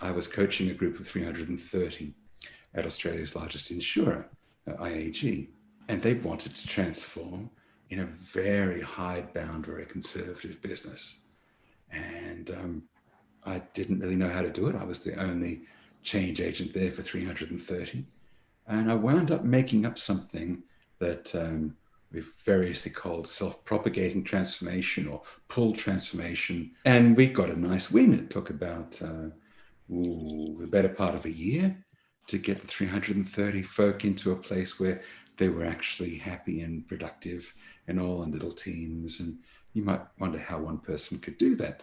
I was coaching a group of 330 at Australia's largest insurer, IAG, and they wanted to transform in a very hidebound, very conservative business. And I didn't really know how to do it. I was the only change agent there for 330. And I wound up making up something that we've variously called self-propagating transformation or pull transformation. And we got a nice win. It took about the better part of a year to get the 330 folk into a place where they were actually happy and productive and all in little teams. And you might wonder how one person could do that.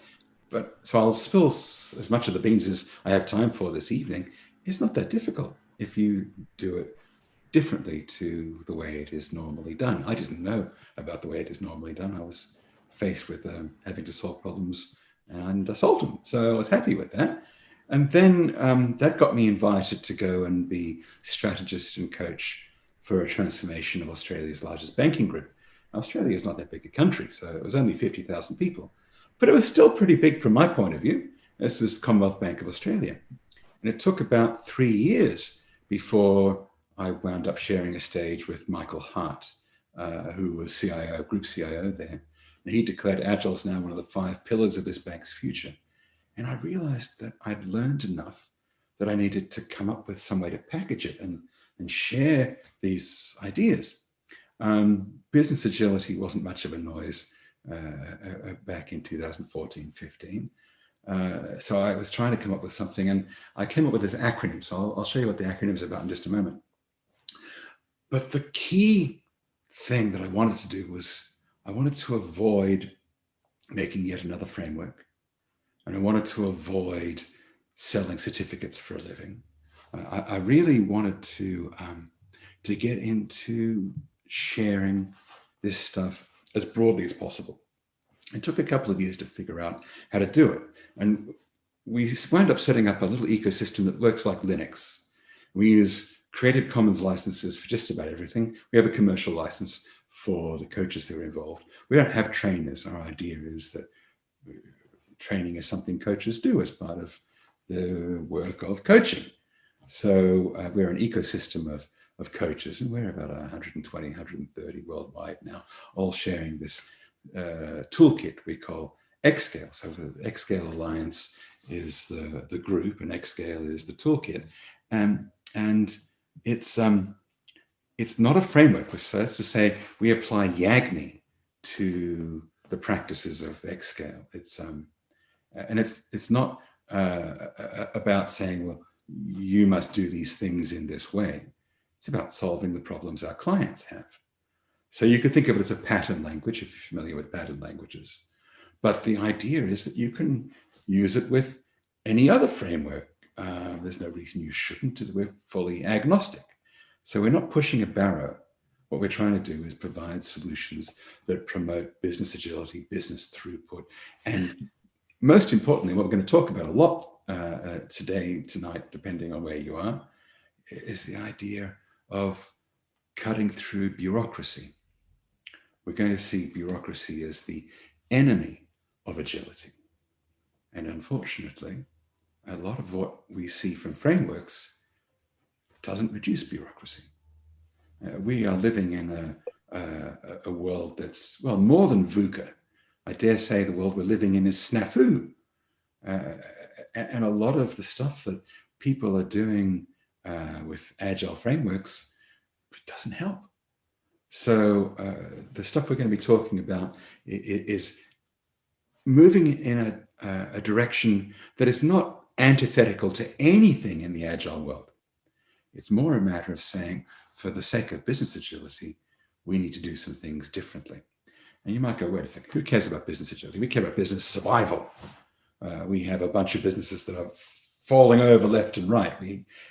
But so I'll spill as much of the beans as I have time for this evening. It's not that difficult if you do it differently to the way it is normally done. I didn't know about the way it is normally done. I was faced with having to solve problems, and I solved them. So I was happy with that. And then that got me invited to go and be strategist and coach for a transformation of Australia's largest banking group. Australia is not that big a country, so it was only 50,000 people. But it was still pretty big from my point of view. This was Commonwealth Bank of Australia. And it took about 3 years before I wound up sharing a stage with Michael Hart, who was CIO, group CIO there. And he declared Agile is now one of the 5 pillars of this bank's future. And I realized that I'd learned enough that I needed to come up with some way to package it and share these ideas. Business agility wasn't much of a noise back in 2014-15. So I was trying to come up with something, and I came up with this acronym. So I'll show you what the acronym is about in just a moment. But the key thing that I wanted to do was I wanted to avoid making yet another framework. And I wanted to avoid selling certificates for a living. I really wanted to get into sharing this stuff as broadly as possible. It took a couple of years to figure out how to do it. And we wound up setting up a little ecosystem that works like Linux. We use Creative Commons licenses for just about everything. We have a commercial license for the coaches that are involved. We don't have trainers. Our idea is that training is something coaches do as part of the work of coaching. So we're an ecosystem of coaches, and we're about 120, 130 worldwide now, all sharing this toolkit we call XSCALE. So the XSCALE Alliance is the group, and XSCALE is the toolkit. And it's not a framework, which is to say we apply YAGNI to the practices of XSCALE. It's not about saying, well, you must do these things in this way. It's about solving the problems our clients have. So you could think of it as a pattern language, if you're familiar with pattern languages. But the idea is that you can use it with any other framework. There's no reason you shouldn't. We're fully agnostic. So we're not pushing a barrow. What we're trying to do is provide solutions that promote business agility, business throughput, and most importantly, what we're going to talk about a lot tonight, depending on where you are, is the idea of cutting through bureaucracy. We're going to see bureaucracy as the enemy of agility. And unfortunately, a lot of what we see from frameworks doesn't reduce bureaucracy. We are living in a world that's, well, more than VUCA. I dare say the world we're living in is snafu. And a lot of the stuff that people are doing with agile frameworks doesn't help. So the stuff we're going to be talking about is moving in a direction that is not antithetical to anything in the agile world. It's more a matter of saying, for the sake of business agility, we need to do some things differently. And you might go, wait a second, who cares about business agility? We care about business survival. We have a bunch of businesses that are falling over left and right.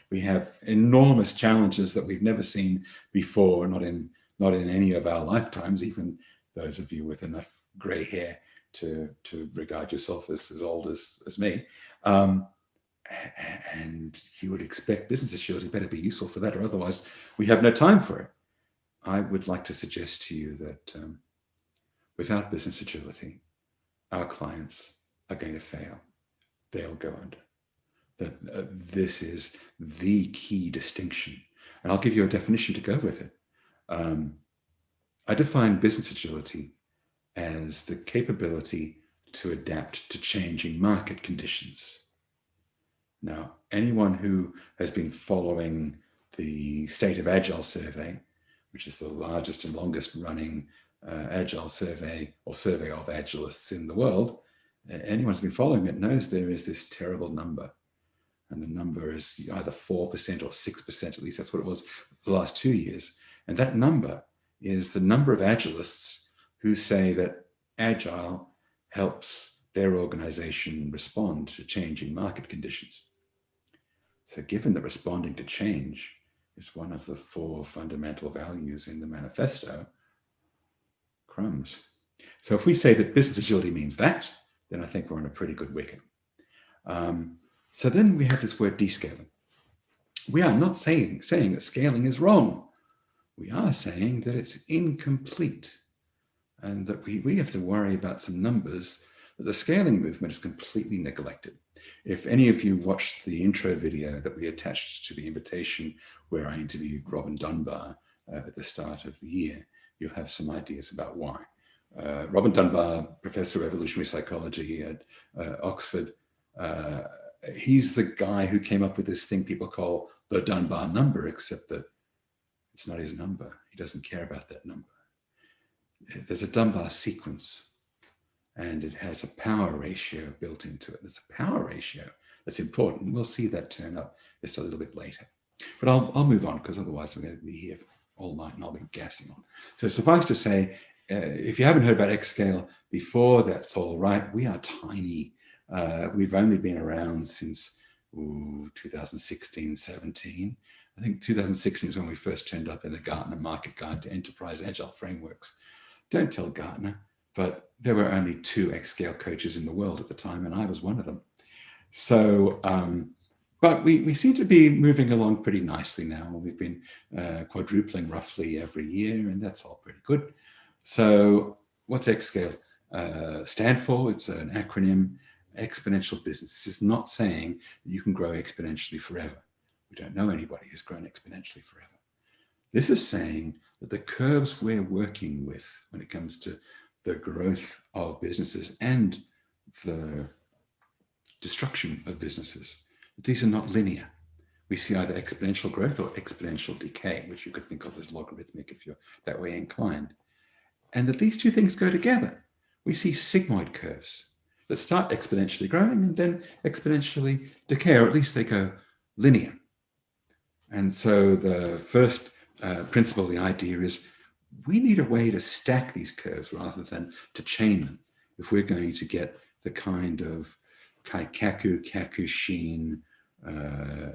We have enormous challenges that we've never seen before, not in any of our lifetimes, even those of you with enough gray hair to regard yourself as old as me. And you would expect business agility better be useful for that, or otherwise we have no time for it. I would like to suggest to you that without business agility, our clients are going to fail. They'll go under. that this is the key distinction. And I'll give you a definition to go with it. I define business agility as the capability to adapt to changing market conditions. Now, anyone who has been following the State of Agile survey, which is the largest and longest running Agile survey or survey of Agilists in the world, anyone who's been following it knows there is this terrible number. And the number is either 4% or 6%, at least that's what it was the last 2 years. And that number is the number of Agilists who say that Agile helps their organization respond to changing market conditions. So given that responding to change is one of the 4 fundamental values in the manifesto, crumbs. So if we say that business agility means that, then I think we're on a pretty good wicket. So then we have this word descaling. We are not saying that scaling is wrong. We are saying that it's incomplete and that we have to worry about some numbers that the scaling movement is completely neglected. If any of you watched the intro video that we attached to the invitation where I interviewed Robin Dunbar at the start of the year, you'll have some ideas about why. Robin Dunbar, professor of evolutionary psychology at Oxford, he's the guy who came up with this thing people call the Dunbar number, except that it's not his number. He doesn't care about that number. There's a Dunbar sequence, and it has a power ratio built into it. There's a power ratio that's important. We'll see that turn up just a little bit later. But I'll move on, because otherwise we're going to be here all night and I'll be gassing on. So suffice to say, if you haven't heard about XSCALE before, that's all right. We are tiny. We've only been around since 2016, 17. I think 2016 is when we first turned up in the Gartner Market Guide to Enterprise Agile Frameworks. Don't tell Gartner, but there were only 2 XSCALE coaches in the world at the time, and I was one of them. So, but we seem to be moving along pretty nicely now. We've been quadrupling roughly every year, and that's all pretty good. So what's XSCALE stand for? It's an acronym, exponential business. This is not saying that you can grow exponentially forever. We don't know anybody who's grown exponentially forever. This is saying that the curves we're working with when it comes to the growth of businesses and the destruction of businesses, these are not linear. We see either exponential growth or exponential decay, which you could think of as logarithmic if you're that way inclined. And that these 2 things go together. We see sigmoid curves that start exponentially growing and then exponentially decay, or at least they go linear. And so the first principle, the idea is we need a way to stack these curves rather than to chain them if we're going to get the kind of kaikaku, kakushin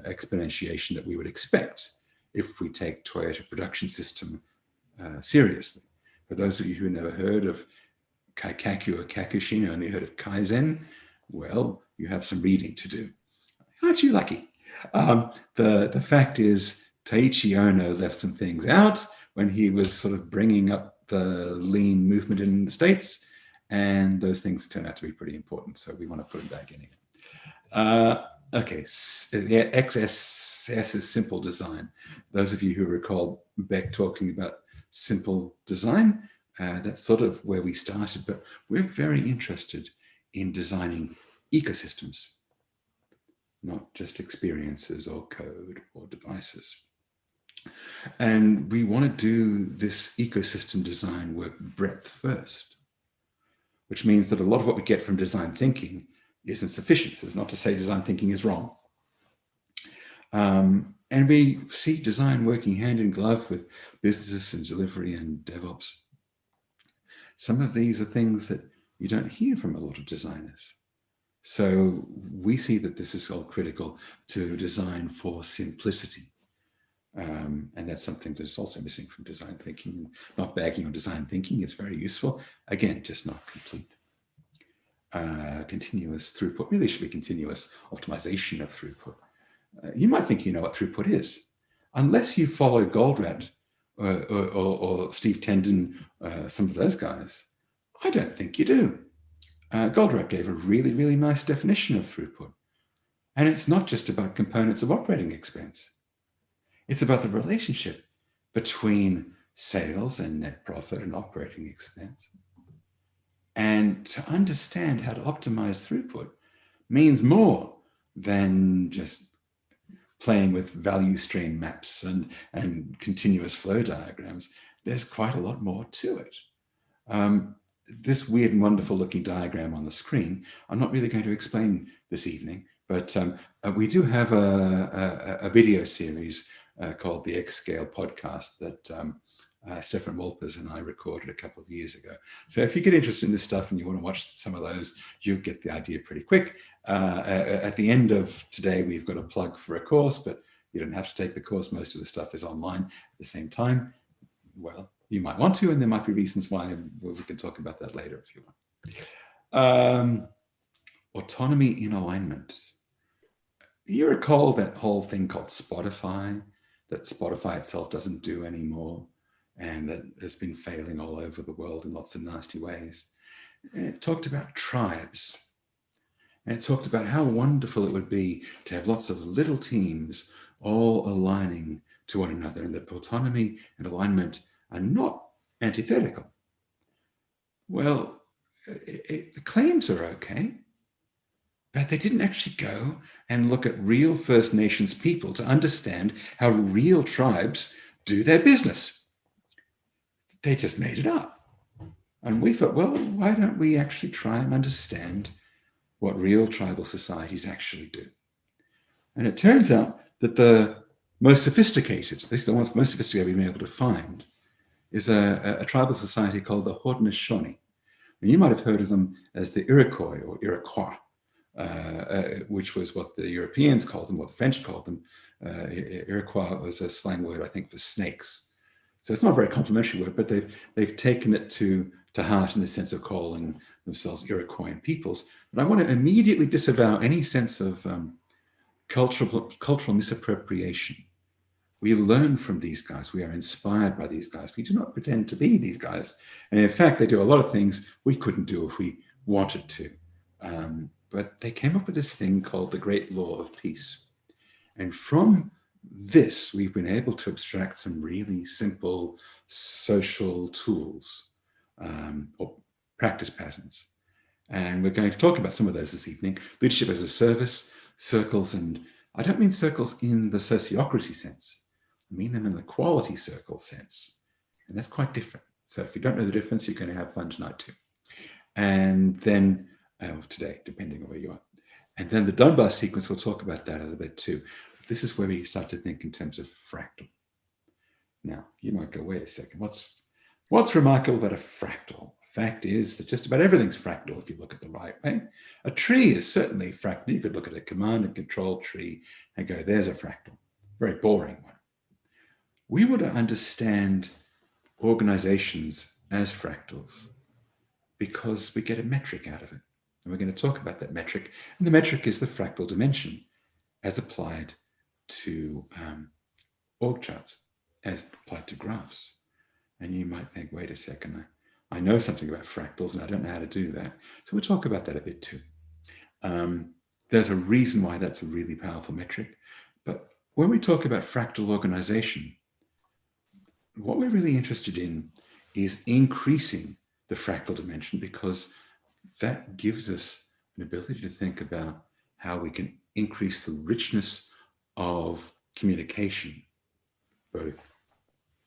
exponentiation that we would expect if we take Toyota Production System seriously. For those of you who never heard of kaikaku or kakushin, only heard of Kaizen, well, you have some reading to do. Aren't you lucky? The fact is, Taiichi Ono left some things out when he was sort of bringing up the lean movement in the States, and those things turn out to be pretty important, so we want to put them back in here. Okay, yeah, XSS is simple design. Those of you who recall Beck talking about simple design, that's sort of where we started, but we're very interested in designing ecosystems, not just experiences or code or devices. And we want to do this ecosystem design work breadth first, which means that a lot of what we get from design thinking isn't sufficient. So it's not to say design thinking is wrong. And we see design working hand in glove with business and delivery and DevOps. Some of these are things that you don't hear from a lot of designers. So we see that this is all critical to design for simplicity. And that's something that's also missing from design thinking. Not bagging on design thinking, it's very useful. Again, just not complete. Continuous throughput really should be continuous optimization of throughput. You might think you know what throughput is. Unless you follow Goldratt or Steve Tendon, some of those guys, I don't think you do. Goldratt gave a really, really nice definition of throughput. And it's not just about components of operating expense. It's about the relationship between sales and net profit and operating expense. And to understand how to optimize throughput means more than just playing with value stream maps and continuous flow diagrams. There's quite a lot more to it. This weird and wonderful looking diagram on the screen, I'm not really going to explain this evening, but we do have a video series called the XSCALE podcast that Stefan Wolpers and I recorded a couple of years ago. So if you get interested in this stuff and you want to watch some of those, you'll get the idea pretty quick. At the end of today, we've got a plug for a course, but you don't have to take the course. Most of the stuff is online at the same time. Well, you might want to, and there might be reasons why. We can talk about that later if you want. Autonomy in alignment. You recall that whole thing called Spotify, that Spotify itself doesn't do anymore, and that has been failing all over the world in lots of nasty ways. And it talked about tribes. And it talked about how wonderful it would be to have lots of little teams all aligning to one another, and that autonomy and alignment are not antithetical. Well, the claims are okay, but they didn't actually go and look at real First Nations people to understand how real tribes do their business. They just made it up. And we thought, well, why don't we actually try and understand what real tribal societies actually do? And it turns out that the most sophisticated, at least the one most sophisticated we've been able to find, is a tribal society called the Haudenosaunee. And you might have heard of them as the Iroquois or Iroquois, which was what the Europeans called them, what the French called them. Iroquois was a slang word, I think, for snakes. So it's not a very complimentary word, but they've taken it to heart in the sense of calling themselves Iroquoian peoples. But I want to immediately disavow any sense of cultural misappropriation. We learn from these guys. We are inspired by these guys. We do not pretend to be these guys. And in fact, they do a lot of things we couldn't do if we wanted to. But they came up with this thing called the Great Law of Peace. And from this, we've been able to abstract some really simple social tools or practice patterns. And we're going to talk about some of those this evening. Leadership as a service, circles, and I don't mean circles in the sociocracy sense. I mean them in the quality circle sense. And that's quite different. So if you don't know the difference, you're going to have fun tonight too. And then, today, depending on where you are. And then the Dunbar sequence, we'll talk about that a little bit too. This is where we start to think in terms of fractal. Now, you might go, wait a second, what's remarkable about a fractal? The fact is that just about everything's fractal if you look at the right way. A tree is certainly fractal. You could look at a command and control tree and go, there's a fractal. Very boring one. We would understand organizations as fractals because we get a metric out of it. And we're going to talk about that metric. And the metric is the fractal dimension as applied to org charts, as applied to graphs. And you might think, wait a second, I know something about fractals and I don't know how to do that. So we'll talk about that a bit too. There's a reason why that's a really powerful metric. But when we talk about fractal organization, what we're really interested in is increasing the fractal dimension, because that gives us an ability to think about how we can increase the richness of communication, both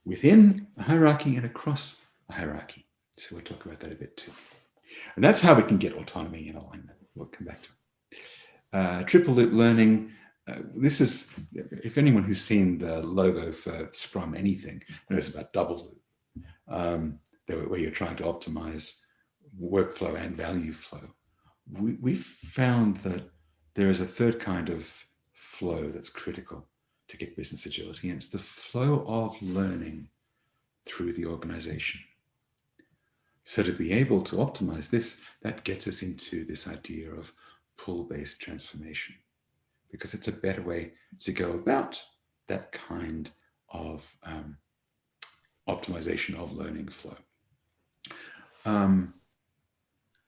within a hierarchy and across a hierarchy. So we'll talk about that a bit too. And that's how we can get autonomy and alignment. We'll come back to it. Triple loop learning. This is, if anyone who's seen the logo for Scrum anything knows about double loop, where you're trying to optimize workflow and value flow. We found that there is a third kind of flow that's critical to get business agility, and it's the flow of learning through the organization. So to be able to optimize this, that gets us into this idea of pull-based transformation, because it's a better way to go about that kind of optimization of learning flow.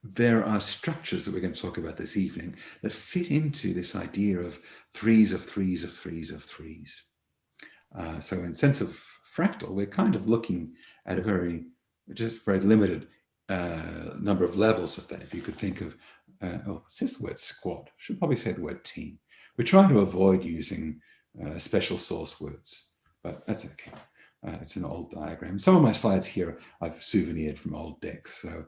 there are structures that we're going to talk about this evening that fit into this idea of threes of threes of threes of threes. So in sense of fractal, we're kind of looking at a very limited number of levels of that. If you could think of, it says the word squad, should probably say the word team. We're trying to avoid using special source words, but that's okay. It's an old diagram. Some of my slides here I've souvenired from old decks, so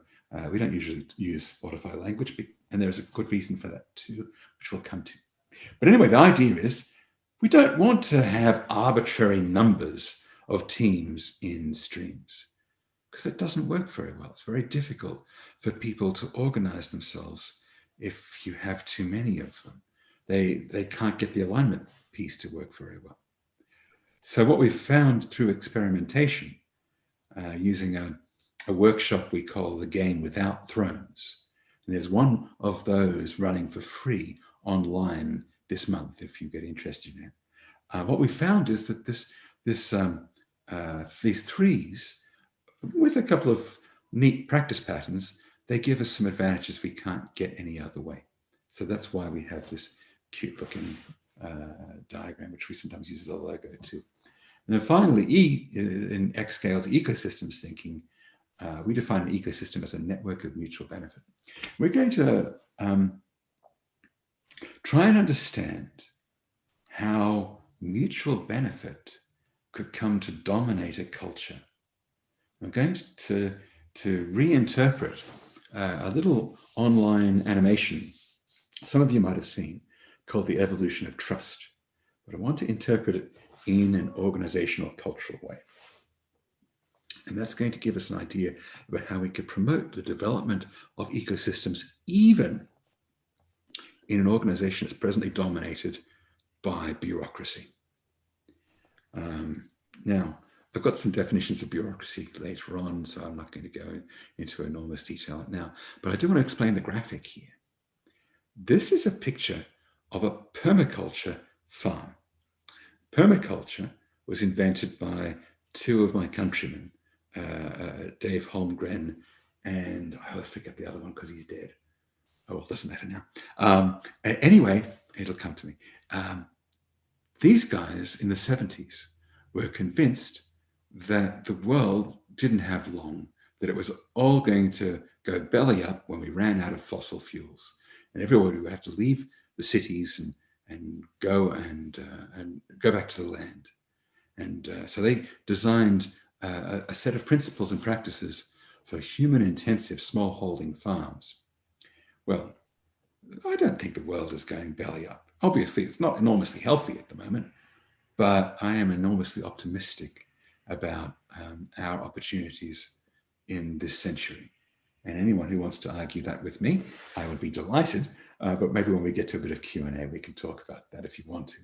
we don't usually use Spotify language, and there's a good reason for that too, which we'll come to. But anyway, the idea is we don't want to have arbitrary numbers of teams in streams, because it doesn't work very well. It's very difficult for people to organize themselves if you have too many of them. They can't get the alignment piece to work very well. So what we've found through experimentation, using a workshop we call the Game Without Thrones, and there's one of those running for free online this month if you get interested in it. What we found is that these threes, with a couple of neat practice patterns, they give us some advantages we can't get any other way. So that's why we have this cute looking diagram, which we sometimes use as a logo too. And then finally, in XSCALE's ecosystems thinking, we define an ecosystem as a network of mutual benefit. We're going to try and understand how mutual benefit could come to dominate a culture. I'm going to reinterpret a little online animation some of you might have seen called The Evolution of Trust, but I want to interpret it in an organizational cultural way. And that's going to give us an idea about how we could promote the development of ecosystems even in an organization that's presently dominated by bureaucracy. Now, I've got some definitions of bureaucracy later on, so I'm not going to go into enormous detail now, but I do want to explain the graphic here. This is a picture of a permaculture farm. Permaculture was invented by two of my countrymen, Dave Holmgren, and I always forget the other one because he's dead. Oh, well, doesn't matter now. Anyway, it'll come to me. These guys in the 70s were convinced that the world didn't have long, that it was all going to go belly up when we ran out of fossil fuels. And everybody would have to leave the cities and go back to the land. And so they designed a set of principles and practices for human-intensive smallholding farms. Well, I don't think the world is going belly up. Obviously, it's not enormously healthy at the moment, but I am enormously optimistic about our opportunities in this century. And anyone who wants to argue that with me, I would be delighted. But maybe when we get to a bit of Q&A, we can talk about that if you want to.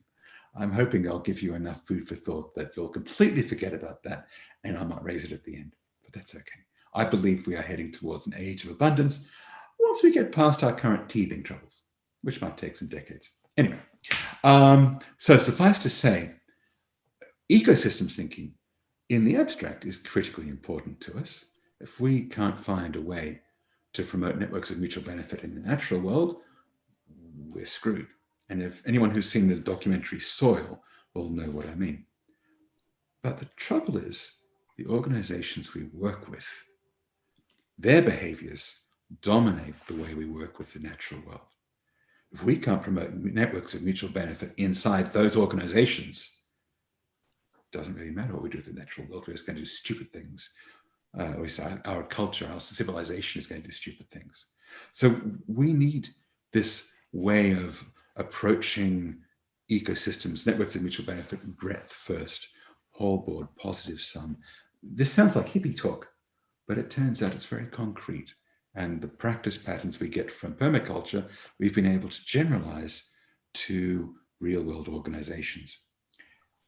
I'm hoping I'll give you enough food for thought that you'll completely forget about that, and I might raise it at the end. But that's okay. I believe we are heading towards an age of abundance once we get past our current teething troubles, which might take some decades. Anyway, so suffice to say, ecosystems thinking in the abstract is critically important to us. If we can't find a way to promote networks of mutual benefit in the natural world, we're screwed. And if anyone who's seen the documentary Soil will know what I mean. But the trouble is, the organizations we work with, their behaviors dominate the way we work with the natural world. If we can't promote networks of mutual benefit inside those organizations, it doesn't really matter what we do with the natural world. We're just going to do stupid things. Our culture, our civilization is going to do stupid things. So we need this way of approaching ecosystems, networks of mutual benefit, breadth first, whole board, positive sum. This sounds like hippie talk, but it turns out it's very concrete. And the practice patterns we get from permaculture, we've been able to generalize to real world organizations,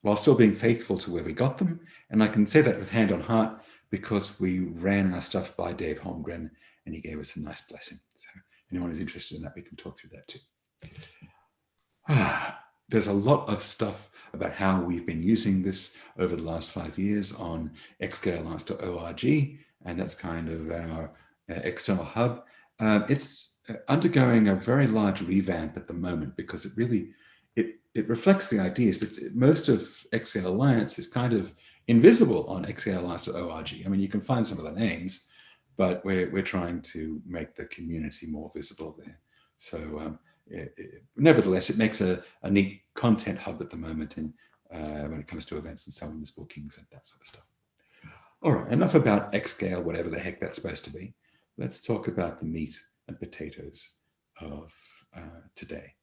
while still being faithful to where we got them. And I can say that with hand on heart, because we ran our stuff by Dave Holmgren and he gave us a nice blessing. So anyone who's interested in that, we can talk through that too. There's a lot of stuff about how we've been using this over the last 5 years on xscalealliance.org, and that's kind of our external hub. It's undergoing a very large revamp at the moment because it reflects the ideas, but most of XScale Alliance is kind of invisible on xscalealliance.org. I mean, you can find some of the names, but we're trying to make the community more visible there. So nevertheless, it makes a neat content hub at the moment, and when it comes to events and so on, bookings and that sort of stuff. All right, enough about XScale, whatever the heck that's supposed to be. Let's talk about the meat and potatoes of today.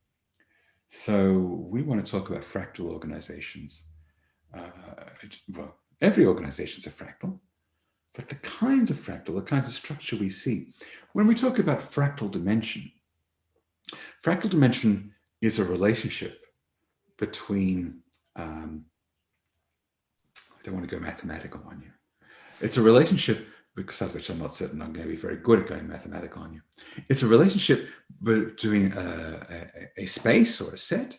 So we want to talk about fractal organizations. Well, every organization is a fractal, but the kinds of fractal, the kinds of structure we see. When we talk about fractal dimension is a relationship between, I don't want to go mathematical on you. It's a relationship, because of which I'm not certain I'm going to be very good at going mathematical on you. It's a relationship between a space or a set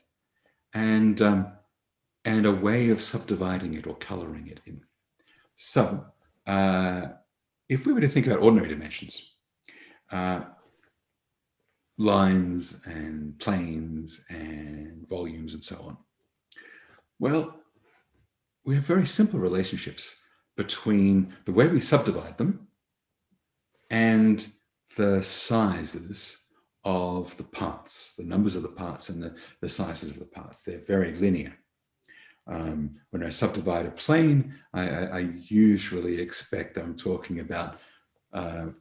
and a way of subdividing it or coloring it in. So if we were to think about ordinary dimensions, lines and planes and volumes and so on, well, we have very simple relationships between the way we subdivide them and the sizes of the parts, the numbers of the parts and the sizes of the parts. They're very linear. When I subdivide a plane, I usually expect I'm talking about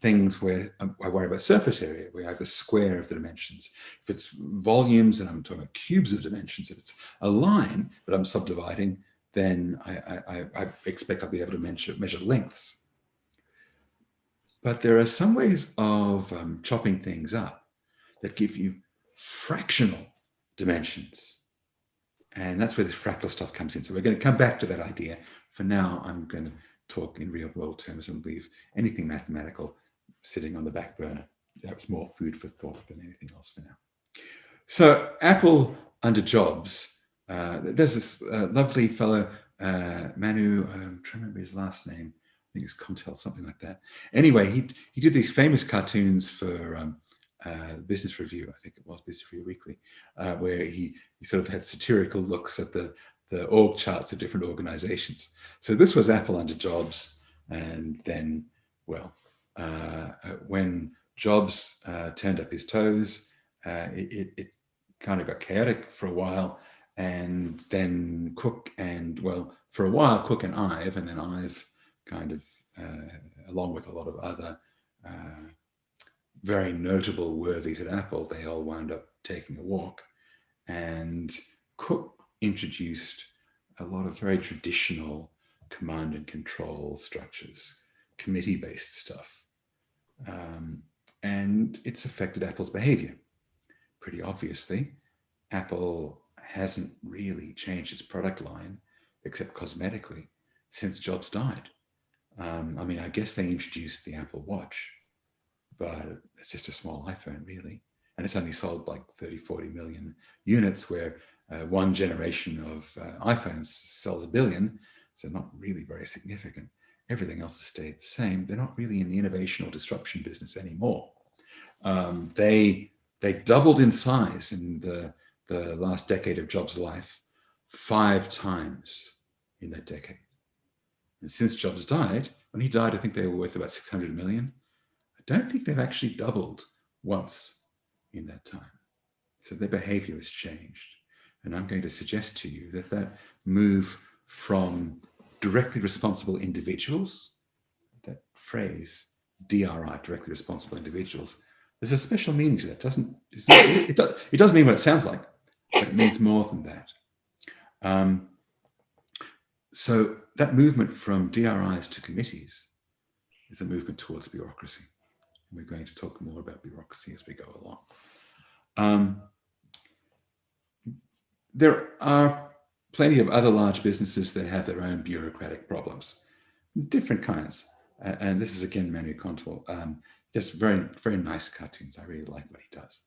things where I worry about surface area, where I have the square of the dimensions. If it's volumes and I'm talking about cubes of dimensions, if it's a line that I'm subdividing, then I expect I'll be able to measure lengths. But there are some ways of chopping things up that give you fractional dimensions. And that's where this fractal stuff comes in. So we're going to come back to that idea. For now, I'm going to talk in real world terms and leave anything mathematical sitting on the back burner. That's more food for thought than anything else for now. So Apple under Jobs, there's this lovely fellow, Manu, I'm trying to remember his last name. I think it's Contel, something like that. Anyway, he did these famous cartoons for Business Review, I think it was Business Review Weekly, where he sort of had satirical looks at the org charts of different organizations. So this was Apple under Jobs. And then, well, when Jobs turned up his toes, it kind of got chaotic for a while. And then Cook and, well, for a while, Cook and Ive, and then Ive kind of, along with a lot of other very notable worthies at Apple, they all wound up taking a walk. And Cook introduced a lot of very traditional command and control structures, committee-based stuff. And it's affected Apple's behavior. Pretty obviously, Apple hasn't really changed its product line, except cosmetically, since Jobs died. I mean, I guess they introduced the Apple Watch, but it's just a small iPhone, really. And it's only sold like 30, 40 million units, where one generation of iPhones sells 1 billion. So not really very significant. Everything else has stayed the same. They're not really in the innovation or disruption business anymore. They doubled in size in the last decade of Jobs' life, 5 times in that decade. And since Jobs died, when he died, I think they were worth about 600 million. I don't think they've actually doubled once in that time. So their behavior has changed. And I'm going to suggest to you that move from directly responsible individuals, that phrase, DRI, directly responsible individuals, there's a special meaning to that. It does mean what it sounds like, but it means more than that. So that movement from DRIs to committees is a movement towards bureaucracy. And we're going to talk more about bureaucracy as we go along. There are plenty of other large businesses that have their own bureaucratic problems, different kinds. And this is again Manu Control, just very, very nice cartoons. I really like what he does.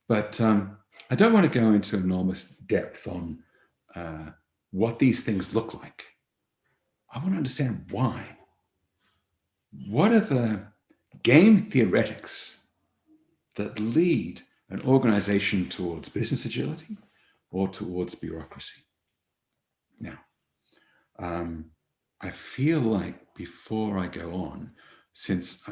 But I don't want to go into enormous depth on what these things look like. I want to understand why. What are the game theoretics that lead an organization towards business agility or towards bureaucracy. Now, I feel like before I go on, since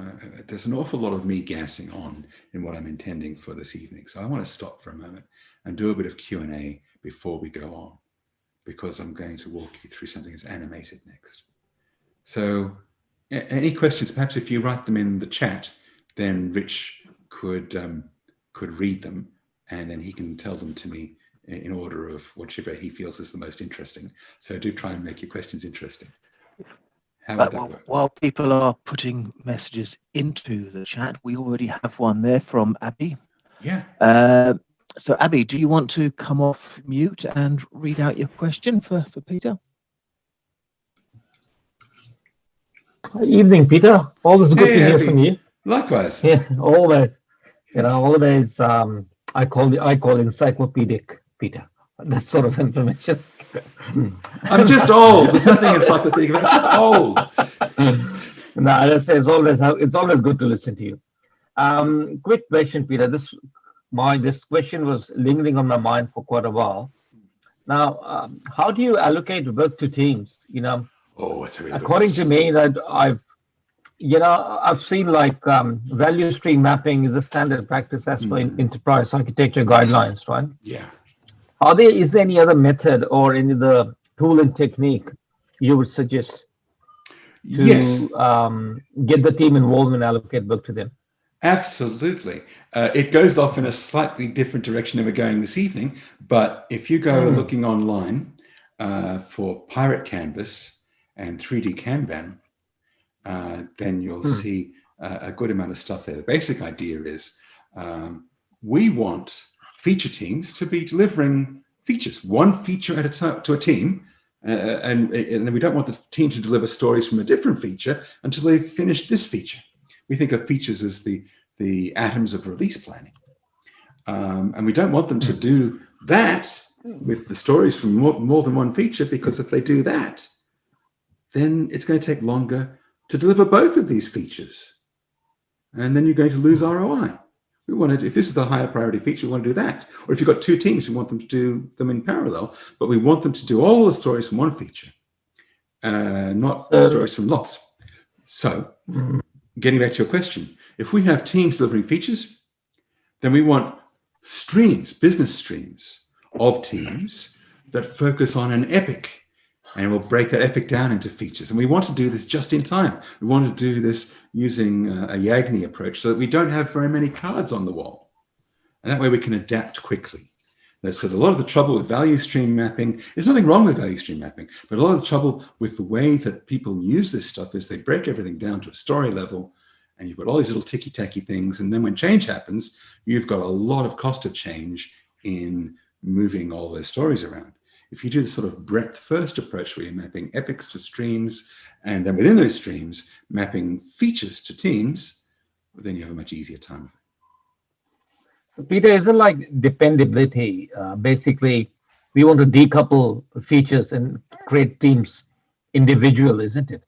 there's an awful lot of me gassing on in what I'm intending for this evening, so I want to stop for a moment and do a bit of Q&A before we go on, because I'm going to walk you through something that's animated next. So any questions, perhaps if you write them in the chat, then Rich could read them, and then he can tell them to me in order of whichever he feels is the most interesting. So do try and make your questions interesting. How would that work? While people are putting messages into the chat, we already have one there from Abby. Yeah. So Abby, do you want to come off mute and read out your question for Peter? Evening, Peter. Always good to hear from you. Likewise. Yeah, always. Always. I call encyclopedic Peter. That sort of information. I'm just old. There's nothing encyclopedic about it. I'm just old. No, as I say, it's always good to listen to you. Quick question, Peter. This question was lingering on my mind for quite a while. Now, how do you allocate work to teams? Oh, it's a really according to me, that I've seen like value stream mapping is a standard practice as per enterprise architecture guidelines, right? Yeah. Is there any other method or any other tool and technique you would suggest to get the team involved and allocate work to them? Absolutely. It goes off in a slightly different direction than we're going this evening, but if you go looking online for Pirate Canvas and 3D Kanban, then you'll see a good amount of stuff there. The basic idea is we want feature teams to be delivering features, one feature at a time to a team, and we don't want the team to deliver stories from a different feature until they've finished this feature. We think of features as the atoms of release planning, and we don't want them to do that with the stories from more than one feature, because if they do that, then it's going to take longer to deliver both of these features, and then you're going to lose ROI. We want to, if this is the higher priority feature, we want to do that. Or if you've got two teams, we want them to do them in parallel, but we want them to do all the stories from one feature, not stories from lots. So, getting back to your question, if we have teams delivering features, then we want streams, business streams of teams that focus on an epic. And we'll break that epic down into features. And we want to do this just in time. We want to do this using a Yagni approach so that we don't have very many cards on the wall. And that way we can adapt quickly. So a lot of the trouble with value stream mapping, there's nothing wrong with value stream mapping, but a lot of the trouble with the way that people use this stuff is they break everything down to a story level, and you've got all these little ticky-tacky things. And then when change happens, you've got a lot of cost of change in moving all those stories around. If you do this sort of breadth first approach where you're mapping epics to streams, and then within those streams, mapping features to teams, then you have a much easier time. So Peter, is it like dependability? Basically, we want to decouple features and create teams individual, isn't it?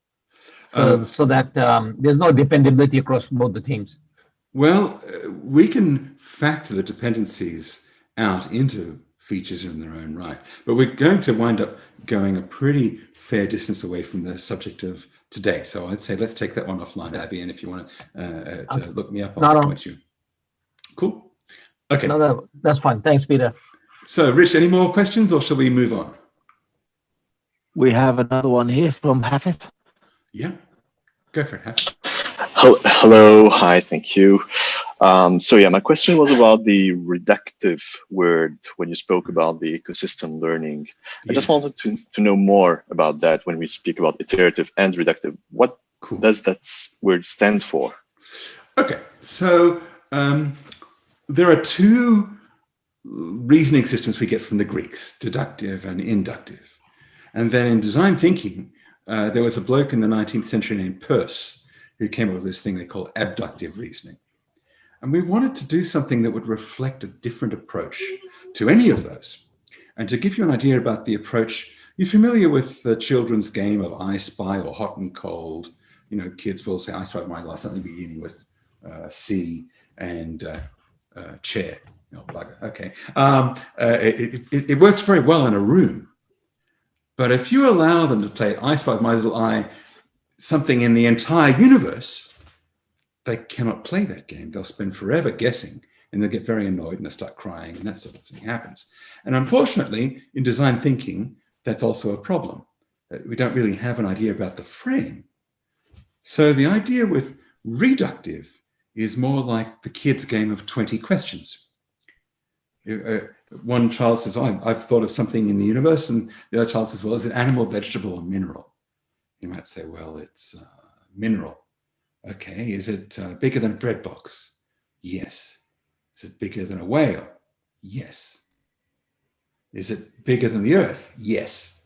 So that there's no dependability across both the teams. Well, we can factor the dependencies out into features in their own right, but we're going to wind up going a pretty fair distance away from the subject of today. So I'd say let's take that one offline, Abby, and if you want to look me up, I'll point you. Cool. Okay. No, that's fine. Thanks, Peter. So, Rich, any more questions, or shall we move on? We have another one here from Hafith. Yeah, go for it, Hafith. Hello, hi, thank you. So yeah, my question was about the reductive word when you spoke about the ecosystem learning. Yes. I just wanted to know more about that when we speak about iterative and reductive. What does that word stand for? Okay, so there are two reasoning systems we get from the Greeks, deductive and inductive. And then in design thinking, there was a bloke in the 19th century named Peirce who came up with this thing they call abductive reasoning. And we wanted to do something that would reflect a different approach to any of those. And to give you an idea about the approach, you're familiar with the children's game of I Spy or Hot and Cold. kids will say, I start my life something beginning with C and chair. Okay. It works very well in a room. But if you allow them to play I Spy with My Little Eye, something in the entire universe, they cannot play that game. They'll spend forever guessing, and they'll get very annoyed and they'll start crying, and that sort of thing happens. And unfortunately, in design thinking, that's also a problem. We don't really have an idea about the frame. So the idea with reductive is more like the kids' game of 20 questions. One child says, I've thought of something in the universe, and the other child says, well, is it animal, vegetable, or mineral? You might say, well, it's mineral. Okay, is it bigger than a bread box? Yes. Is it bigger than a whale? Yes. Is it bigger than the earth? Yes.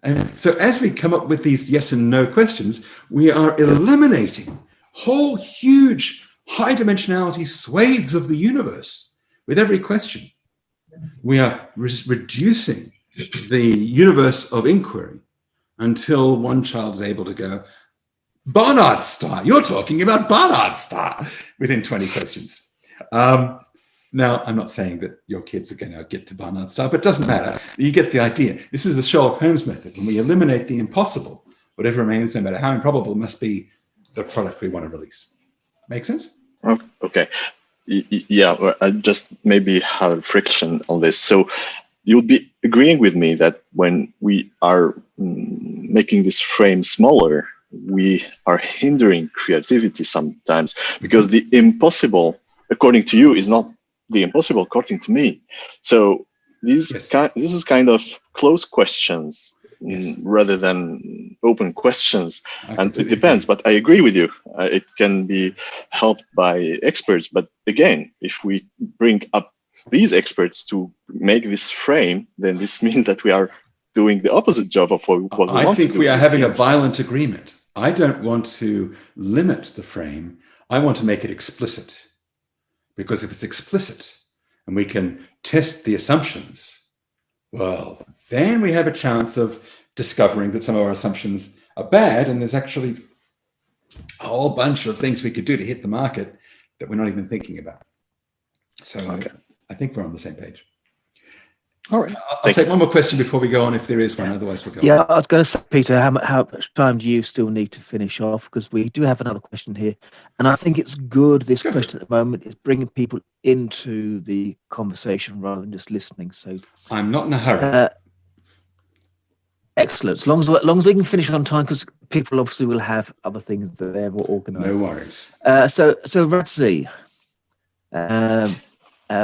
And so as we come up with these yes and no questions, we are eliminating whole huge high dimensionality swathes of the universe with every question. We are reducing the universe of inquiry until one child is able to go, Barnard's star, you're talking about Barnard's star within 20 questions. Now, I'm not saying that your kids are going to get to Barnard's star, but it doesn't matter. You get the idea. This is the Sherlock Holmes method. When we eliminate the impossible, whatever remains, no matter how improbable, must be the product we want to release. Make sense? Okay. Yeah, I just maybe have a friction on this. So you'll be agreeing with me that when we are making this frame smaller, we are hindering creativity sometimes, because the impossible, according to you, is not the impossible according to me. So this is kind of closed questions rather than open questions, and it depends. But I agree with you. It can be helped by experts. But again, if we bring up these experts to make this frame, then this means that we are doing the opposite job of what we want to do. I think we are having a violent agreement. I don't want to limit the frame. I want to make it explicit. Because if it's explicit and we can test the assumptions, well, then we have a chance of discovering that some of our assumptions are bad, and there's actually a whole bunch of things we could do to hit the market that we're not even thinking about. So I think we're on the same page. All right. I'll take one more question before we go on, if there is one. Otherwise, we'll go on. Yeah, I was going to say, Peter, how much time do you still need to finish off? Because we do have another question here. And I think it's good, this question at the moment is bringing people into the conversation rather than just listening. So I'm not in a hurry. Excellent. As long as we can finish on time, because people obviously will have other things that they're organised. No worries. So Radzi,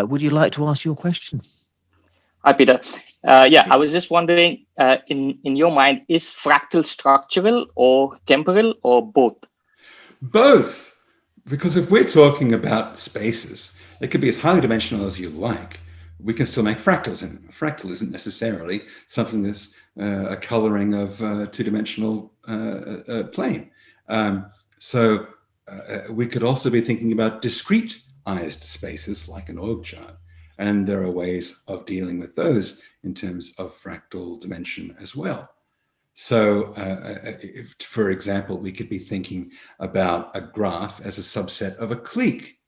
would you like to ask your question? Hi, Peter. I was just wondering, in your mind, is fractal structural or temporal or both? Both. Because if we're talking about spaces, they could be as highly dimensional as you like. We can still make fractals in them. A fractal isn't necessarily something that's a coloring of a two-dimensional plane. So we could also be thinking about discretized spaces like an org chart. And there are ways of dealing with those in terms of fractal dimension as well. So, for example, we could be thinking about a graph as a subset of a clique.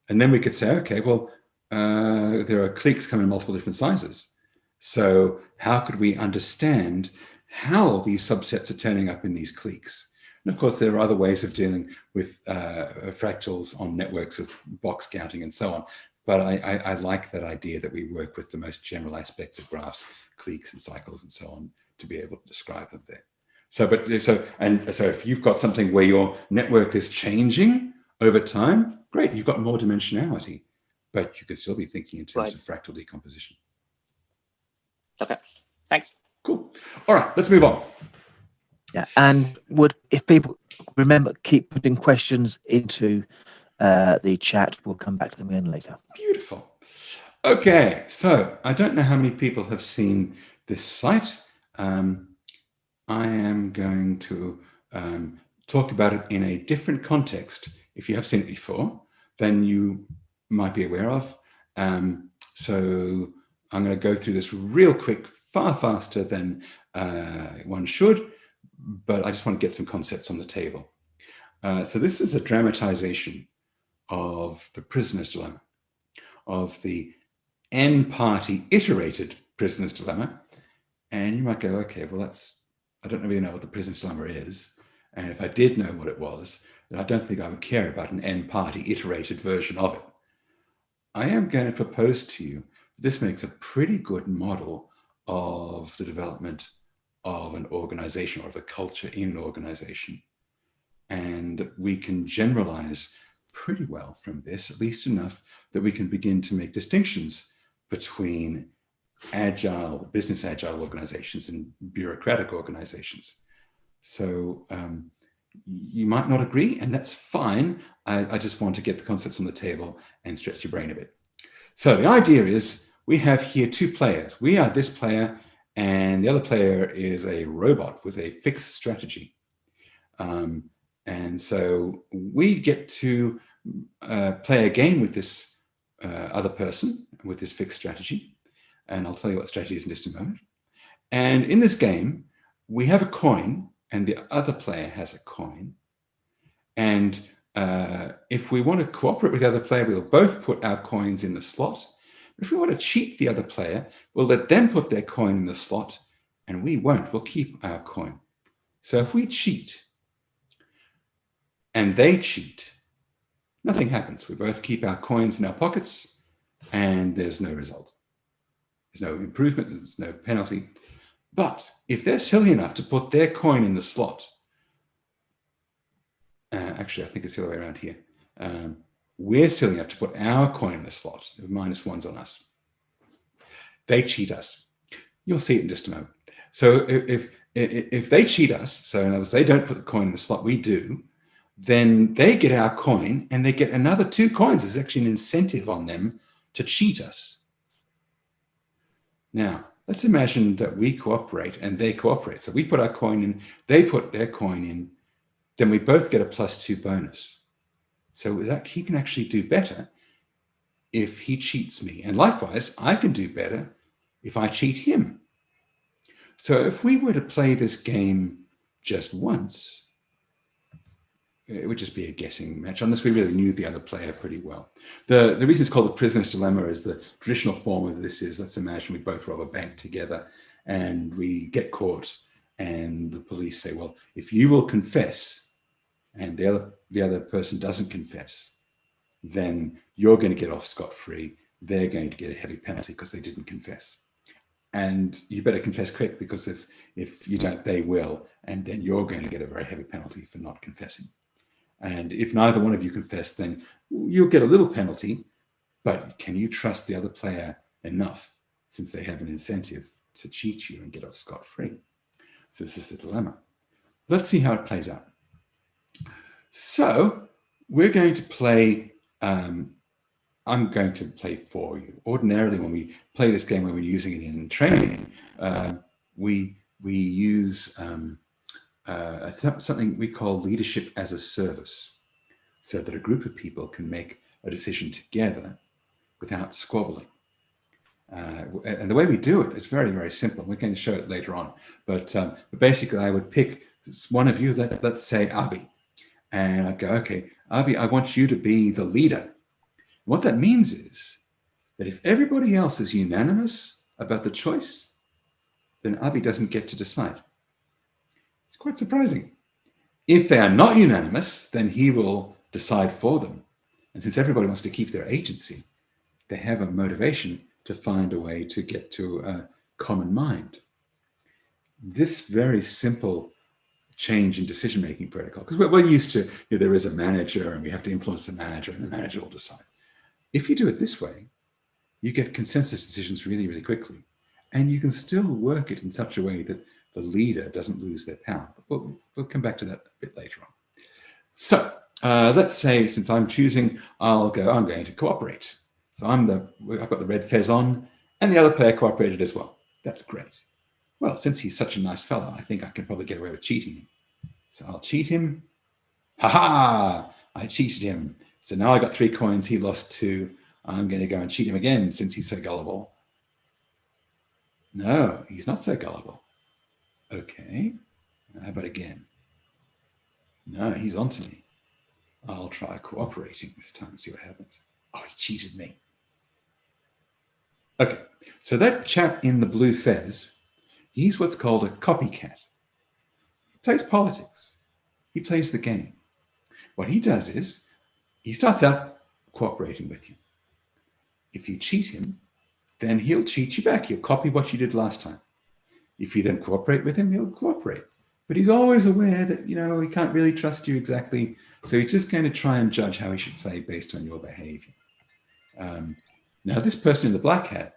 And then we could say, okay, well, there are cliques coming in multiple different sizes. So how could we understand how these subsets are turning up in these cliques? And of course, there are other ways of dealing with fractals on networks of box counting and so on. But I like that idea that we work with the most general aspects of graphs, cliques and cycles and so on, to be able to describe them there. So if you've got something where your network is changing over time, great, you've got more dimensionality, but you could still be thinking in terms of fractal decomposition. Okay, thanks. Cool. All right, let's move on. Yeah, and if people remember, keep putting questions into the chat. We'll come back to them again later. Beautiful. Okay, so I don't know how many people have seen this site. I am going to talk about it in a different context. If you have seen it before, then you might be aware of. So I'm going to go through this real quick, far faster than one should, but I just want to get some concepts on the table. So this is a dramatization of the prisoner's dilemma, of the n-party iterated prisoner's dilemma. And you might go, okay, well, I don't really know what the prisoner's dilemma is. And if I did know what it was, then I don't think I would care about an n-party iterated version of it. I am going to propose to you that this makes a pretty good model of the development of an organization or of a culture in an organization. And we can generalize pretty well from this, at least enough that we can begin to make distinctions between agile, business agile organizations and bureaucratic organizations. So you might not agree, and that's fine. I just want to get the concepts on the table and stretch your brain a bit. So the idea is we have here two players. We are this player, and the other player is a robot with a fixed strategy. And so we get to play a game with this other person with this fixed strategy. And I'll tell you what strategy is in just a moment. And in this game, we have a coin and the other player has a coin. And if we want to cooperate with the other player, we'll both put our coins in the slot. If we want to cheat the other player, we'll let them put their coin in the slot and we won't. We'll keep our coin. So if we cheat and they cheat, nothing happens. We both keep our coins in our pockets and there's no result. There's no improvement, there's no penalty. But if they're silly enough to put their coin in the slot, actually, I think it's the other way around here. We're silly enough to put our coin in the slot, -1s on us. They cheat us. You'll see it in just a moment. So if they cheat us, so in other words, they don't put the coin in the slot, we do, then they get our coin and they get another 2 coins. There's actually an incentive on them to cheat us. Now, let's imagine that we cooperate and they cooperate. So we put our coin in, they put their coin in, then we both get a +2 bonus. So that he can actually do better if he cheats me. And likewise, I can do better if I cheat him. So if we were to play this game just once, it would just be a guessing match, unless we really knew the other player pretty well. The reason it's called the prisoner's dilemma is the traditional form of this is, let's imagine we both rob a bank together and we get caught and the police say, well, if you will confess and the other person doesn't confess, then you're going to get off scot-free. They're going to get a heavy penalty because they didn't confess. And you better confess quick, because if you don't, they will. And then you're going to get a very heavy penalty for not confessing. And if neither one of you confess, then you'll get a little penalty, but can you trust the other player enough, since they have an incentive to cheat you and get off scot-free? So this is the dilemma. Let's see how it plays out. So we're going to play, I'm going to play for you. Ordinarily, when we play this game, when we're using it in training, we use something we call leadership as a service, so that a group of people can make a decision together without squabbling. And the way we do it is very, very simple. We're going to show it later on. But basically, I would pick one of you, let's say Abi. And I'd go, okay, Abi, I want you to be the leader. What that means is that if everybody else is unanimous about the choice, then Abi doesn't get to decide. It's quite surprising. If they are not unanimous, then he will decide for them. And since everybody wants to keep their agency, they have a motivation to find a way to get to a common mind. This very simple change in decision-making protocol, because we're used to, there is a manager and we have to influence the manager and the manager will decide. If you do it this way, you get consensus decisions really, really quickly. And you can still work it in such a way that the leader doesn't lose their power. But we'll come back to that a bit later on. So let's say, since I'm choosing, I'm going to cooperate. So I've got the red fez on and the other player cooperated as well. That's great. Well, since he's such a nice fellow, I think I can probably get away with cheating him. So I'll cheat him. Ha! I cheated him. So now I got 3 coins. He lost 2. I'm going to go and cheat him again since he's so gullible. No, he's not so gullible. Okay. How about again? No, he's on to me. I'll try cooperating this time and see what happens. Oh, he cheated me. Okay, so that chap in the blue fez, he's what's called a copycat. He plays politics. He plays the game. What he does is he starts out cooperating with you. If you cheat him, then he'll cheat you back. He'll copy what you did last time. If you then cooperate with him, he'll cooperate. But he's always aware that, you know, he can't really trust you exactly. So he's just going to try and judge how he should play based on your behavior. Now, this person in the black hat,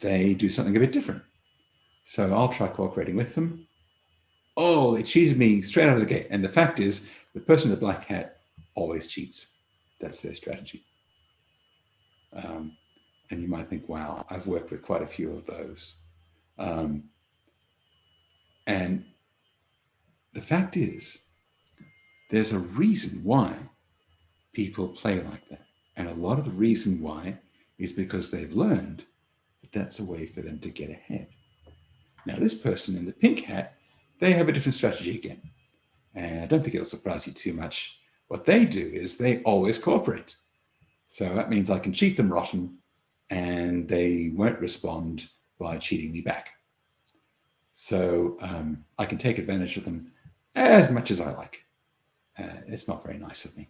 they do something a bit different. So I'll try cooperating with them. Oh, they cheated me straight out of the gate. And the fact is, the person in the black hat always cheats. That's their strategy. And you might think, wow, I've worked with quite a few of those. And the fact is, there's a reason why people play like that. And a lot of the reason why is because they've learned that that's a way for them to get ahead. Now, this person in the pink hat, they have a different strategy again. And I don't think it'll surprise you too much. What they do is they always cooperate. So that means I can cheat them rotten and they won't respond by cheating me back. So I can take advantage of them as much as I like. It's not very nice of me.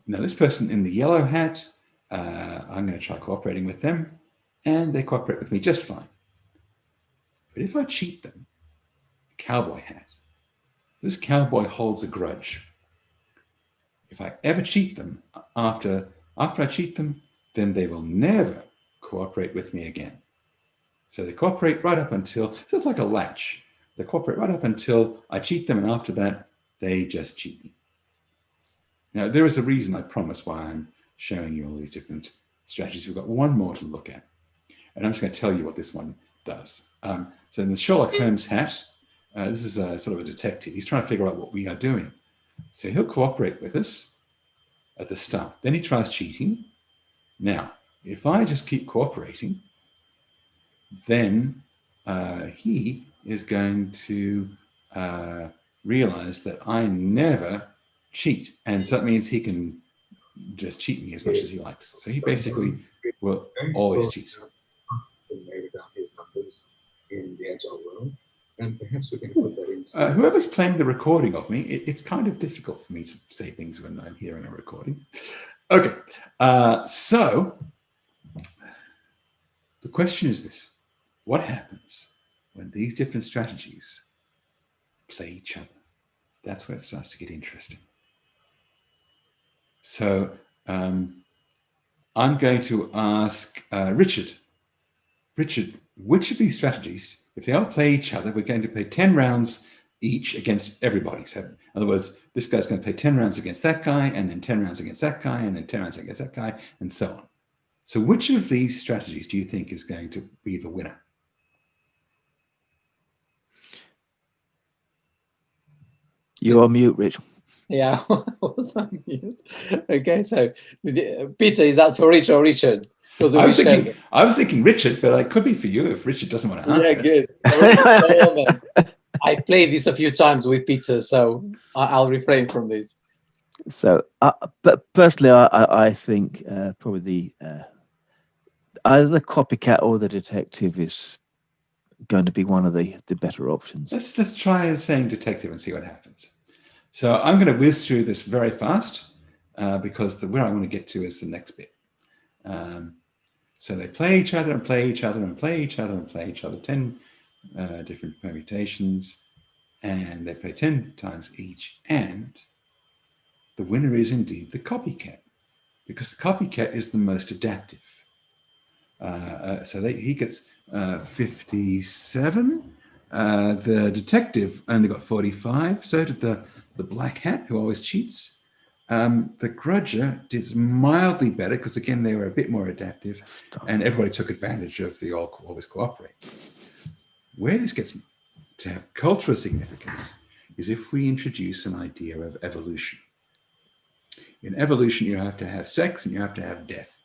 Now, this person in the yellow hat, I'm going to try cooperating with them, and they cooperate with me just fine. But if I cheat them, cowboy hat, this cowboy holds a grudge. If I ever cheat them, after I cheat them, then they will never cooperate with me again. So they cooperate right up until, so it's like a latch. They cooperate right up until I cheat them, and after that, they just cheat me. Now, there is a reason, I promise, why I'm showing you all these different strategies. We've got one more to look at, and I'm just going to tell you what this one does. So in the Sherlock Holmes hat, this is a sort of a detective. He's trying to figure out what we are doing. So he'll cooperate with us at the start. Then he tries cheating. Now, if I just keep cooperating, then he is going to realize that I never cheat. And so that means he can just cheat me as much as he likes. So he basically will always cheat. Made about his numbers in the Agile world. And perhaps we can put that into... whoever's playing the recording of me, it's kind of difficult for me to say things when I'm hearing a recording. Okay, so the question is this. What happens when these different strategies play each other? That's where it starts to get interesting. So I'm going to ask Richard. Richard, which of these strategies, if they all play each other, we're going to play 10 rounds each against everybody. So in other words, this guy's going to play 10 rounds against that guy, and then 10 rounds against that guy, and then 10 rounds against that guy, and so on. So which of these strategies do you think is going to be the winner? You're on mute, Rich. Yeah, I was on mute. Okay, so Peter, is that for Rich or Richard? I was thinking Richard, but it could be for you if Richard doesn't want to answer. Yeah, good. I played this a few times with Peter, so I'll refrain from this. So, but personally, I think probably either the copycat or the detective is going to be one of the better options. Let's try saying detective and see what happens. So I'm going to whiz through this very fast because where I want to get to is the next bit. So they play each other and play each other and play each other and play each other, 10 different permutations, and they play 10 times each. And the winner is indeed the copycat, because the copycat is the most adaptive. So he gets 57. The detective only got 45. So did the black hat, who always cheats. The grudger did mildly better because, again, they were a bit more adaptive, and everybody took advantage of the always cooperate. Where this gets to have cultural significance is if we introduce an idea of evolution. In evolution, you have to have sex and you have to have death.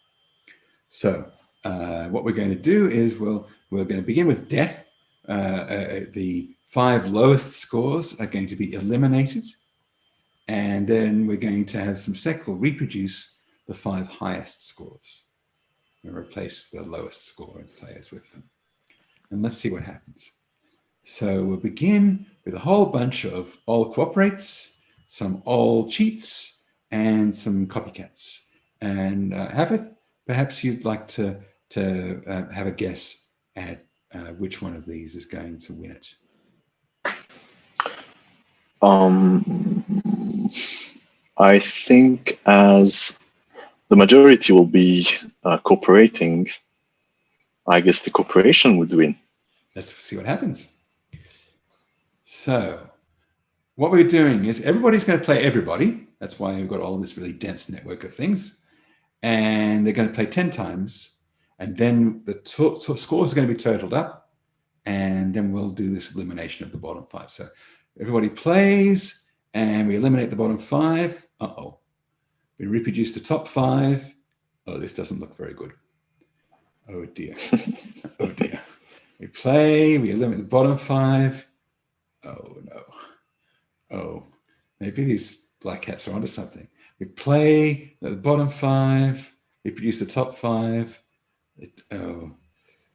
So what we're going to do is we're going to begin with death. The 5 lowest scores are going to be eliminated. And then we're going to have some sec will reproduce the 5 highest scores and replace the lowest scoring players with them. And let's see what happens. So we'll begin with a whole bunch of all cooperates, some all cheats, and some copycats. And Havith, perhaps you'd like to have a guess at which one of these is going to win it. I think as the majority will be cooperating, I guess the cooperation would win. Let's see what happens. So what we're doing is everybody's going to play everybody. That's why we've got all this really dense network of things. And they're going to play 10 times. And then the scores are going to be totaled up. And then we'll do this elimination of the bottom 5. So everybody plays and we eliminate the bottom 5. Uh-oh. We reproduce the top 5. Oh, this doesn't look very good. Oh dear. Oh dear. We play, we eliminate the bottom 5. Oh no. Oh, maybe these black cats are onto something. We play the bottom 5, we produce the top 5.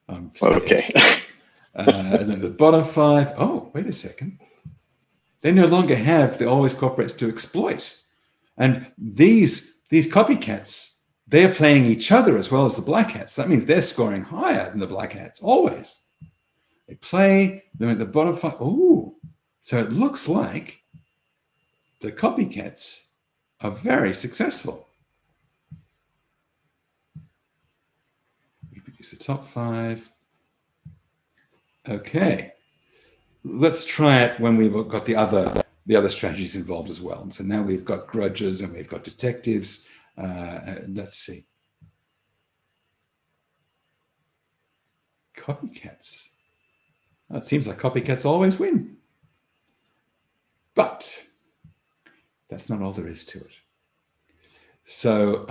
I'm scared. Okay. And then the bottom 5. Oh, wait a second. They no longer have the always cooperates to exploit. And these copycats, they're playing each other as well as the black hats. That means they're scoring higher than the black hats, always. They play, they're at the bottom 5. Oh, so it looks like the copycats are very successful. We produce the top 5. Okay, let's try it when we've got the other strategies involved as well. And so now we've got grudges and we've got detectives. Let's see. Copycats. Well, it seems like copycats always win. But that's not all there is to it. So,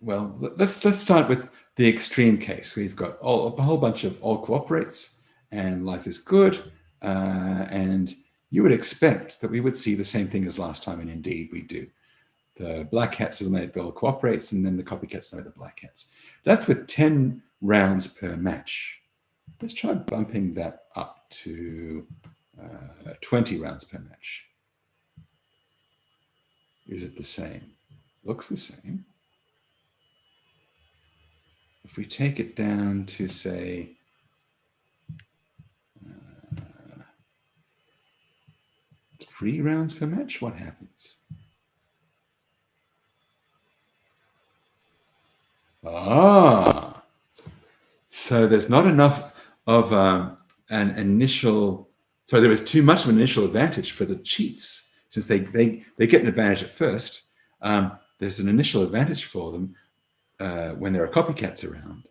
well, let's start with the extreme case. We've got a whole bunch of all cooperates and life is good. And you would expect that we would see the same thing as last time, and indeed we do. The black hats eliminate the all cooperates, and then the copycats eliminate the black hats. That's with 10 rounds per match. Let's try bumping that up to 20 rounds per match. Is it the same? Looks the same. If we take it down to, say, 3 rounds per match, what happens? Ah, so there's not enough of an initial, sorry, there was too much of an initial advantage for the cheats. Since they get an advantage at first, there's an initial advantage for them when there are copycats around.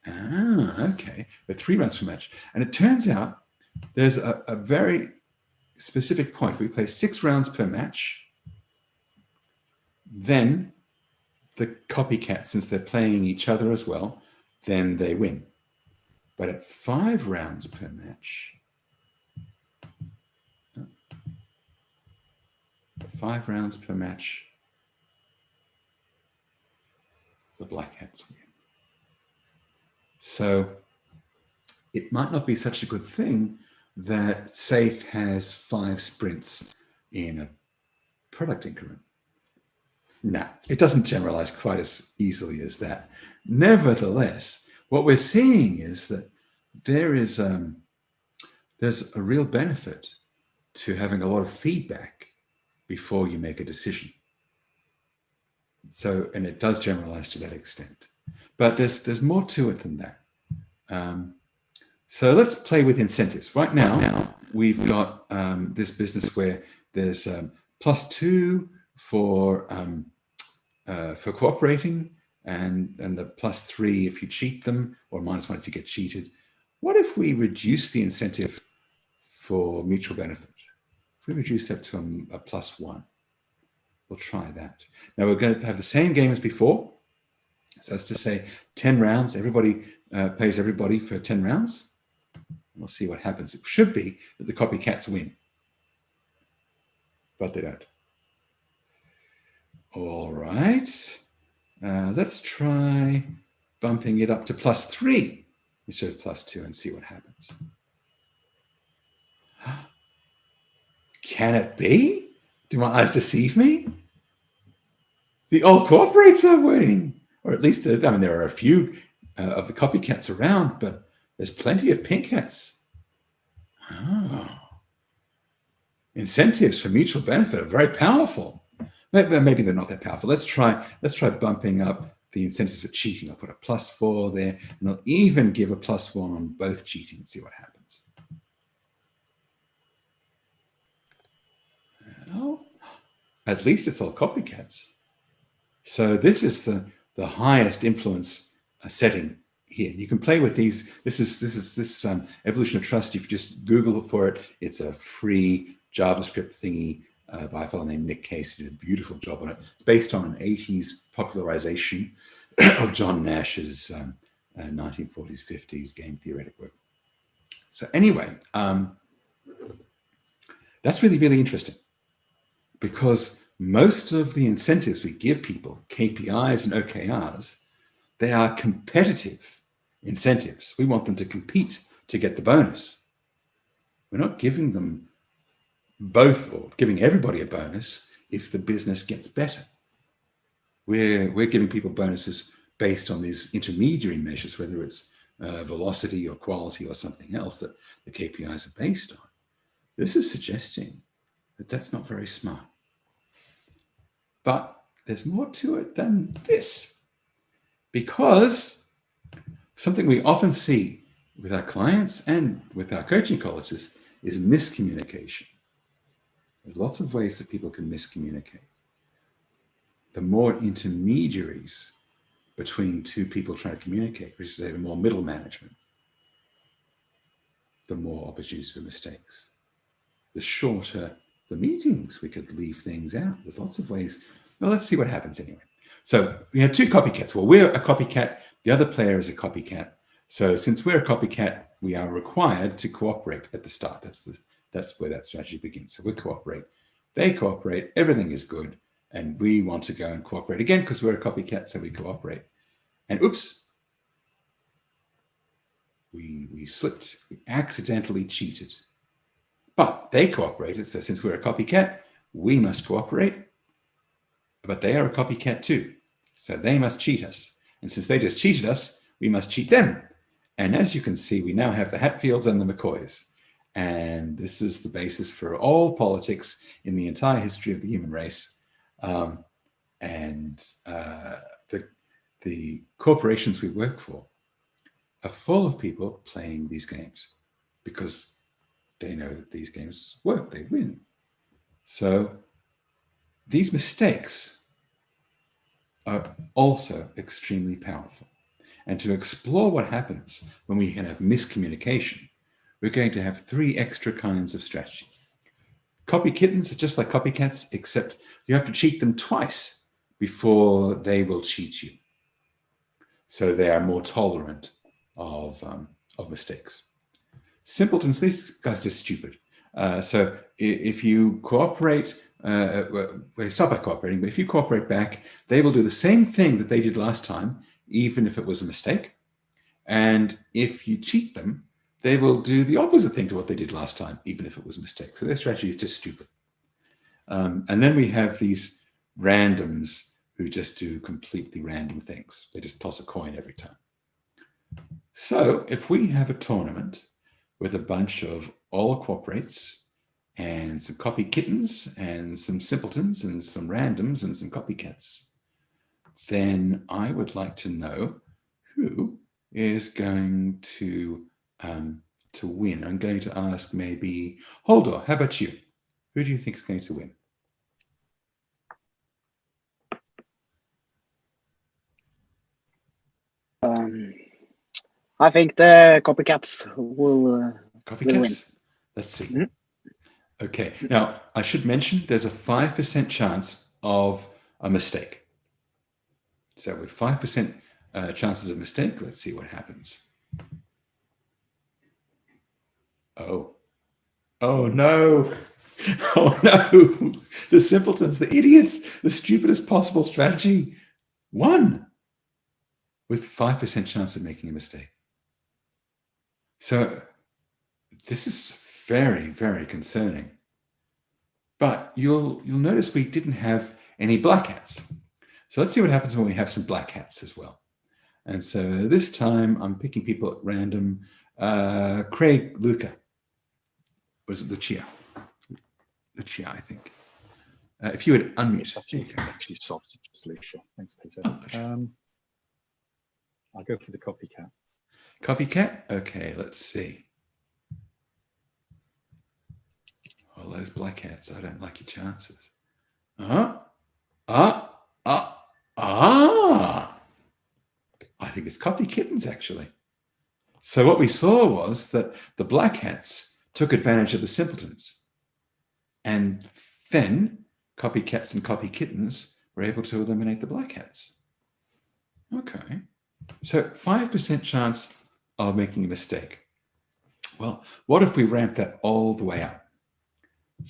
Ah, okay, but 3 rounds per match. And it turns out there's a very specific point. If we play 6 rounds per match, then the copycats, since they're playing each other as well, then they win. But at 5 rounds per match, 5 rounds per match, the black hats win. So it might not be such a good thing that SAFE has 5 sprints in a product increment. No, it doesn't generalize quite as easily as that. Nevertheless, what we're seeing is that there's a real benefit to having a lot of feedback before you make a decision. So, and it does generalize to that extent. But there's more to it than that. So let's play with incentives. Right now, we've got this business where there's +2 for cooperating, and the +3 if you cheat them, or -1 if you get cheated. What if we reduce the incentive for mutual benefit? If we reduce that to a +1, we'll try that. Now we're going to have the same game as before. So that's to say 10 rounds, everybody pays everybody for 10 rounds. We'll see what happens. It should be that the copycats win. but they don't. All right. Let's try bumping it up to +3 instead of +2 and see what happens. Can it be? Do my eyes deceive me? The all cooperates are winning, or at least, I mean, there are a few of the copycats around, but there's plenty of pink hats. Oh. Incentives for mutual benefit are very powerful. Maybe they're not that powerful. Let's try bumping up the incentives for cheating. I'll put a +4 there, and I'll even give a +1 on both cheating and see what happens. Well, at least it's all copycats. So this is the highest influence setting here. You can play with these. This evolution of trust. If you just Google for it, it's a free JavaScript thingy by a fellow named Nick Case, who did a beautiful job on it, based on an 80s popularization of John Nash's 1940s, 50s game theoretic work. So anyway, that's really, really interesting, because most of the incentives we give people, KPIs and OKRs, they are competitive incentives. We want them to compete to get the bonus. We're not giving them both or giving everybody a bonus if the business gets better. We're giving people bonuses based on these intermediary measures, whether it's velocity or quality or something else that the KPIs are based on. This is suggesting that that's not very smart. But there's more to it than this, because something we often see with our clients and with our coaching colleges is miscommunication. There's lots of ways that people can miscommunicate. The more intermediaries between two people trying to communicate, which is the more middle management, the more opportunities for mistakes. The shorter the meetings, we could leave things out. There's lots of ways. Well, let's see what happens anyway. So we have two copycats. Well, we're a copycat. The other player is a copycat. So since we're a copycat, we are required to cooperate at the start. That's where that strategy begins. So we cooperate. They cooperate. Everything is good. And we want to go and cooperate again because we're a copycat, so we cooperate. And oops, we slipped. We accidentally cheated. But they cooperated. So since we're a copycat, we must cooperate. But they are a copycat too. So they must cheat us. And since they just cheated us, we must cheat them. And as you can see, we now have the Hatfields and the McCoys. And this is the basis for all politics in the entire history of the human race. The corporations we work for are full of people playing these games because they know that these games work, they win. So these mistakes are also extremely powerful. And to explore what happens when we can have miscommunication, we're going to have 3 extra kinds of strategy. Copy kittens are just like copycats, except you have to cheat them twice before they will cheat you. So they are more tolerant of mistakes. Simpletons, these guys are just stupid. So if you cooperate, they stop by cooperating, but if you cooperate back, they will do the same thing that they did last time, even if it was a mistake. And if you cheat them, they will do the opposite thing to what they did last time, even if it was a mistake. So their strategy is just stupid. And then we have these randoms who just do completely random things. They just toss a coin every time. So if we have a tournament with a bunch of all cooperates and some copy kittens and some simpletons and some randoms and some copycats, then I would like to know who is going to win. I'm going to ask maybe Holdor, how about you? Who do you think is going to win? I think the copycats will win. Let's see. Mm-hmm. Okay. Now, I should mention there's a 5% chance of a mistake. So with 5% chances of mistake, let's see what happens. Oh no. Oh no, the simpletons, the idiots, the stupidest possible strategy won with 5% chance of making a mistake. So this is very, very concerning. But you'll notice we didn't have any black hats. So let's see what happens when we have some black hats as well. And so this time I'm picking people at random. Craig Luca. Was it Lucia? Lucia, I think. If you would unmute. Actually soft, just Lucia. Thanks, Peter. I'll go for the copycat. Copycat? Okay, let's see. All those black hats, I don't like your chances. I think it's copy kittens, actually. So what we saw was that the black hats took advantage of the simpletons. And then copycats and copy kittens were able to eliminate the black hats. Okay. So 5% chance of making a mistake. Well, what if we ramp that all the way up?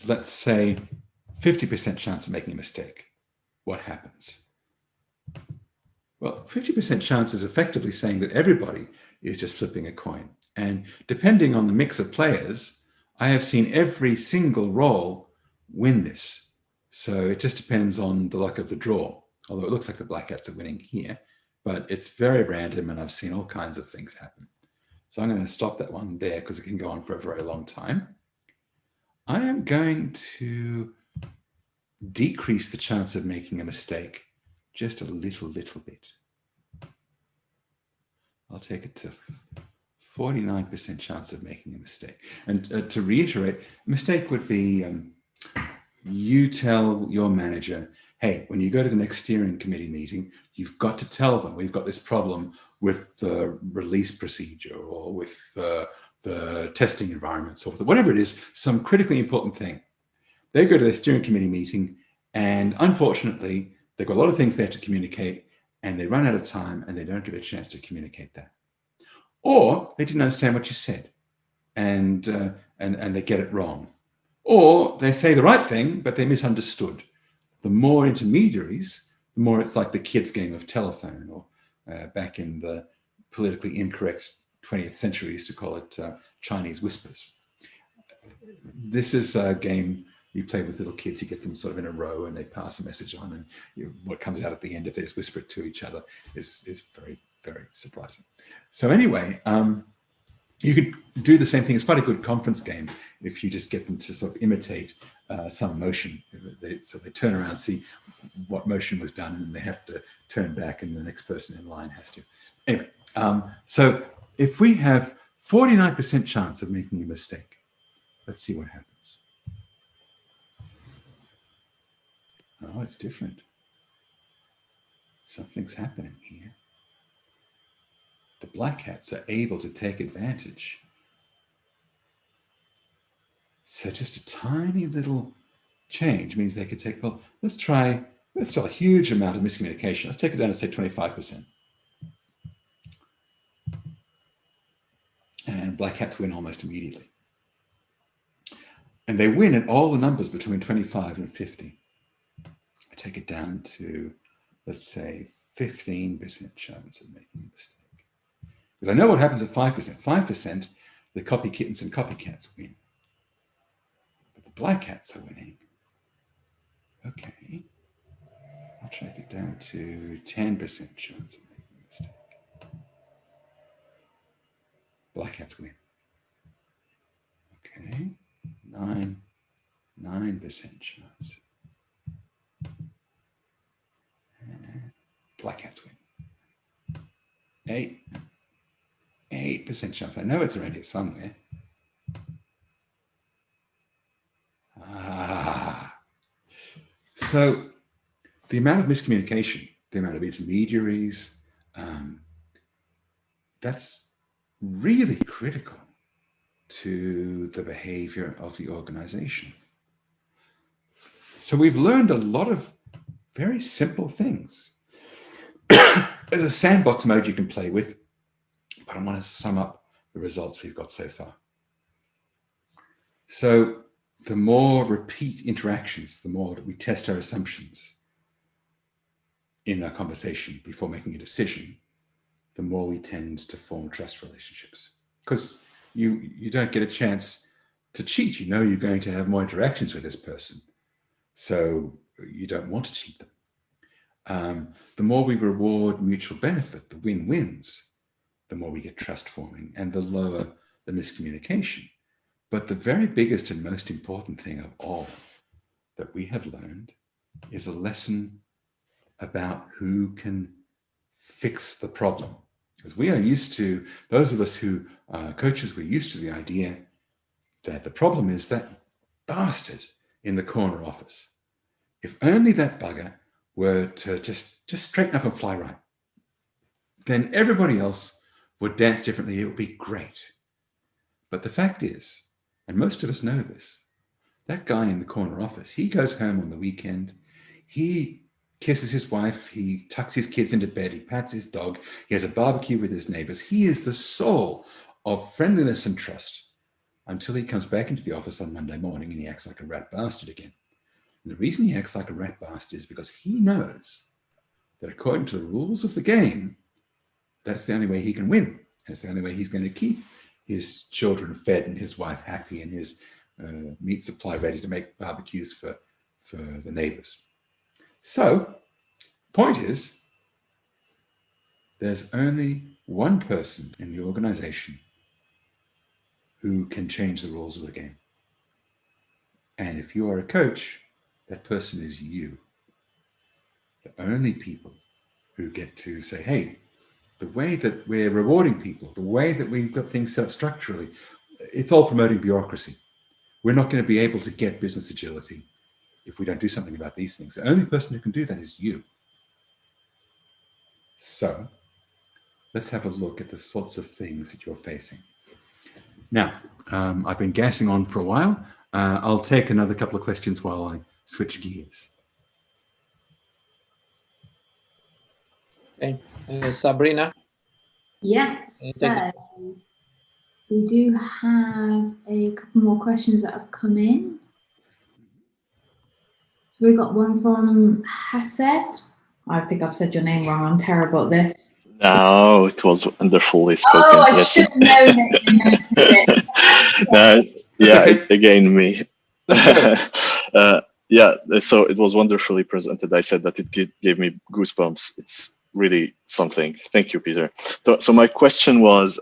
Let's say 50% chance of making a mistake. What happens? Well, 50% chance is effectively saying that everybody is just flipping a coin. And depending on the mix of players, I have seen every single roll win this. So it just depends on the luck of the draw. Although it looks like the black hats are winning here, but it's very random and I've seen all kinds of things happen. So I'm going to stop that one there because it can go on for a very long time. I am going to decrease the chance of making a mistake just a little bit. I'll take it to 49% chance of making a mistake. And to reiterate, a mistake would be you tell your manager, hey, when you go to the next steering committee meeting, you've got to tell them we've got this problem with the release procedure or with the testing environments or whatever it is, some critically important thing. They go to their steering committee meeting and unfortunately, they've got a lot of things they have to communicate and they run out of time and they don't get a chance to communicate that. Or they didn't understand what you said and they get it wrong. Or they say the right thing, but they misunderstood. The more intermediaries, the more it's like the kids' game of telephone, or back in the politically incorrect 20th century, used to call it Chinese whispers. This is a game you play with little kids. You get them sort of in a row and they pass a message on, and what comes out at the end, if they just whisper it to each other, is very, very surprising. So anyway, you could do the same thing. It's quite a good conference game if you just get them to sort of imitate some motion. So they turn around, see what motion was done, and they have to turn back, and the next person in line has to. Anyway, so if we have 49% chance of making a mistake, let's see what happens. Oh, it's different. Something's happening here. The black hats are able to take advantage. So just a tiny little change means they could take, well, that's still a huge amount of miscommunication. Let's take it down to say 25%. And black hats win almost immediately. And they win at all the numbers between 25 and 50. I take it down to, let's say, 15% chance of making a mistake. Because I know what happens at 5%. 5%, the copy kittens and copycats win. But the black hats are winning. Okay. I'll track it down to 10% chance of making a mistake. Black hats win. Okay. 9% chance. And black hats win. 8% chance. I know it's around here somewhere. So the amount of miscommunication, the amount of intermediaries, that's really critical to the behavior of the organization. So we've learned a lot of very simple things. There's a sandbox mode you can play with, but I want to sum up the results we've got so far. So the more repeat interactions, the more that we test our assumptions in our conversation before making a decision, the more we tend to form trust relationships. Because you don't get a chance to cheat. You know you're going to have more interactions with this person, so you don't want to cheat them. The more we reward mutual benefit, the win-wins, the more we get trust forming and the lower the miscommunication. But the very biggest and most important thing of all that we have learned is a lesson about who can fix the problem. Because we are used to, those of us who are coaches, we're used to the idea that the problem is that bastard in the corner office. If only that bugger were to just straighten up and fly right, then everybody else would dance differently. It would be great. But the fact is, and most of us know this, that guy in the corner office, he goes home on the weekend, he kisses his wife, he tucks his kids into bed, he pats his dog, he has a barbecue with his neighbors. He is the soul of friendliness and trust until he comes back into the office on Monday morning and he acts like a rat bastard again. And the reason he acts like a rat bastard is because he knows that according to the rules of the game, that's the only way he can win. That's the only way he's going to keep his children fed and his wife happy and his meat supply ready to make barbecues for the neighbors. So, point is, there's only one person in the organization who can change the rules of the game. And if you are a coach, that person is you. The only people who get to say, hey, the way that we're rewarding people, the way that we've got things set up structurally, it's all promoting bureaucracy. We're not going to be able to get business agility if we don't do something about these things. The only person who can do that is you. So let's have a look at the sorts of things that you're facing. Now, I've been gassing on for a while. I'll take another couple of questions while I switch gears. Okay, Sabrina? Yeah, so we do have a couple more questions that have come in. So we got one from Hasef. I think I've said your name wrong. I'm terrible at this. No, it was wonderfully spoken. Oh, I should have known it. Yeah, okay. Again, me. Yeah, so it was wonderfully presented. I said that it gave me goosebumps. It's really something. Thank you, Peter. So my question was,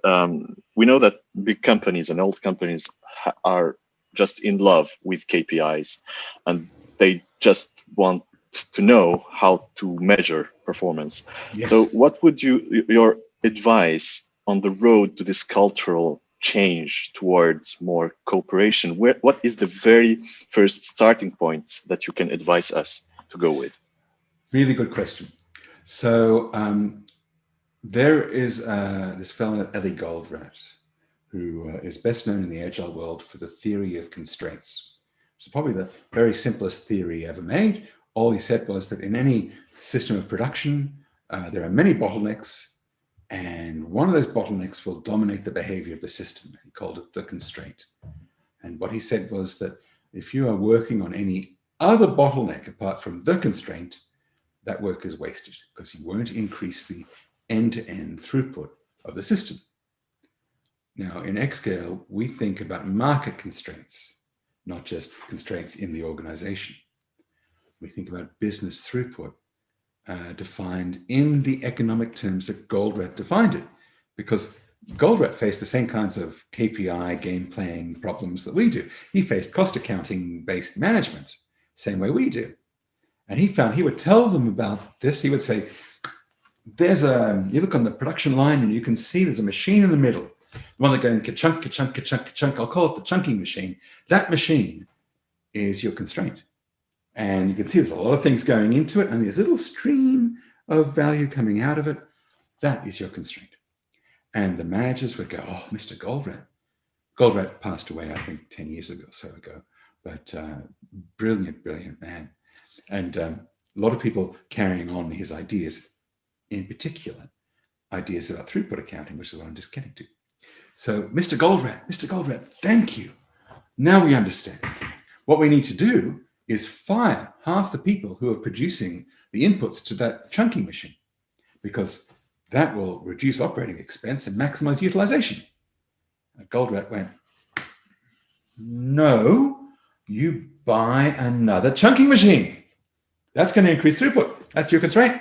we know that big companies and old companies are just in love with KPIs, and they just want to know how to measure performance. Yes. So what would your advice on the road to this cultural change towards more cooperation? What is the very first starting point that you can advise us to go with? Really good question. So there is this fellow, Eli Goldratt, who is best known in the Agile world for the theory of constraints. It's probably the very simplest theory ever made. All he said was that in any system of production, there are many bottlenecks, and one of those bottlenecks will dominate the behavior of the system. He called it the constraint. And what he said was that if you are working on any other bottleneck apart from the constraint, that work is wasted because you won't increase the end-to-end throughput of the system. Now, in XSCALE, we think about market constraints, not just constraints in the organization. We think about business throughput defined in the economic terms that Goldratt defined it, because Goldratt faced the same kinds of KPI game playing problems that we do. He faced cost accounting based management, same way we do. And he would tell them about this. He would say, you look on the production line and you can see there's a machine in the middle, the one that goes ka-chunk, ka-chunk, ka-chunk, ka-chunk. I'll call it the chunking machine. That machine is your constraint. And you can see there's a lot of things going into it, and there's a little stream of value coming out of it. That is your constraint. And the managers would go, oh, Mr. Goldratt. Goldratt passed away, I think, 10 years ago, but brilliant, brilliant man. And a lot of people carrying on his ideas, in particular, ideas about throughput accounting, which is what I'm just getting to. So, Mr. Goldratt, thank you. Now we understand. What we need to do is fire half the people who are producing the inputs to that chunking machine, because that will reduce operating expense and maximize utilization. And Goldratt went, no, you buy another chunking machine. That's going to increase throughput. That's your constraint.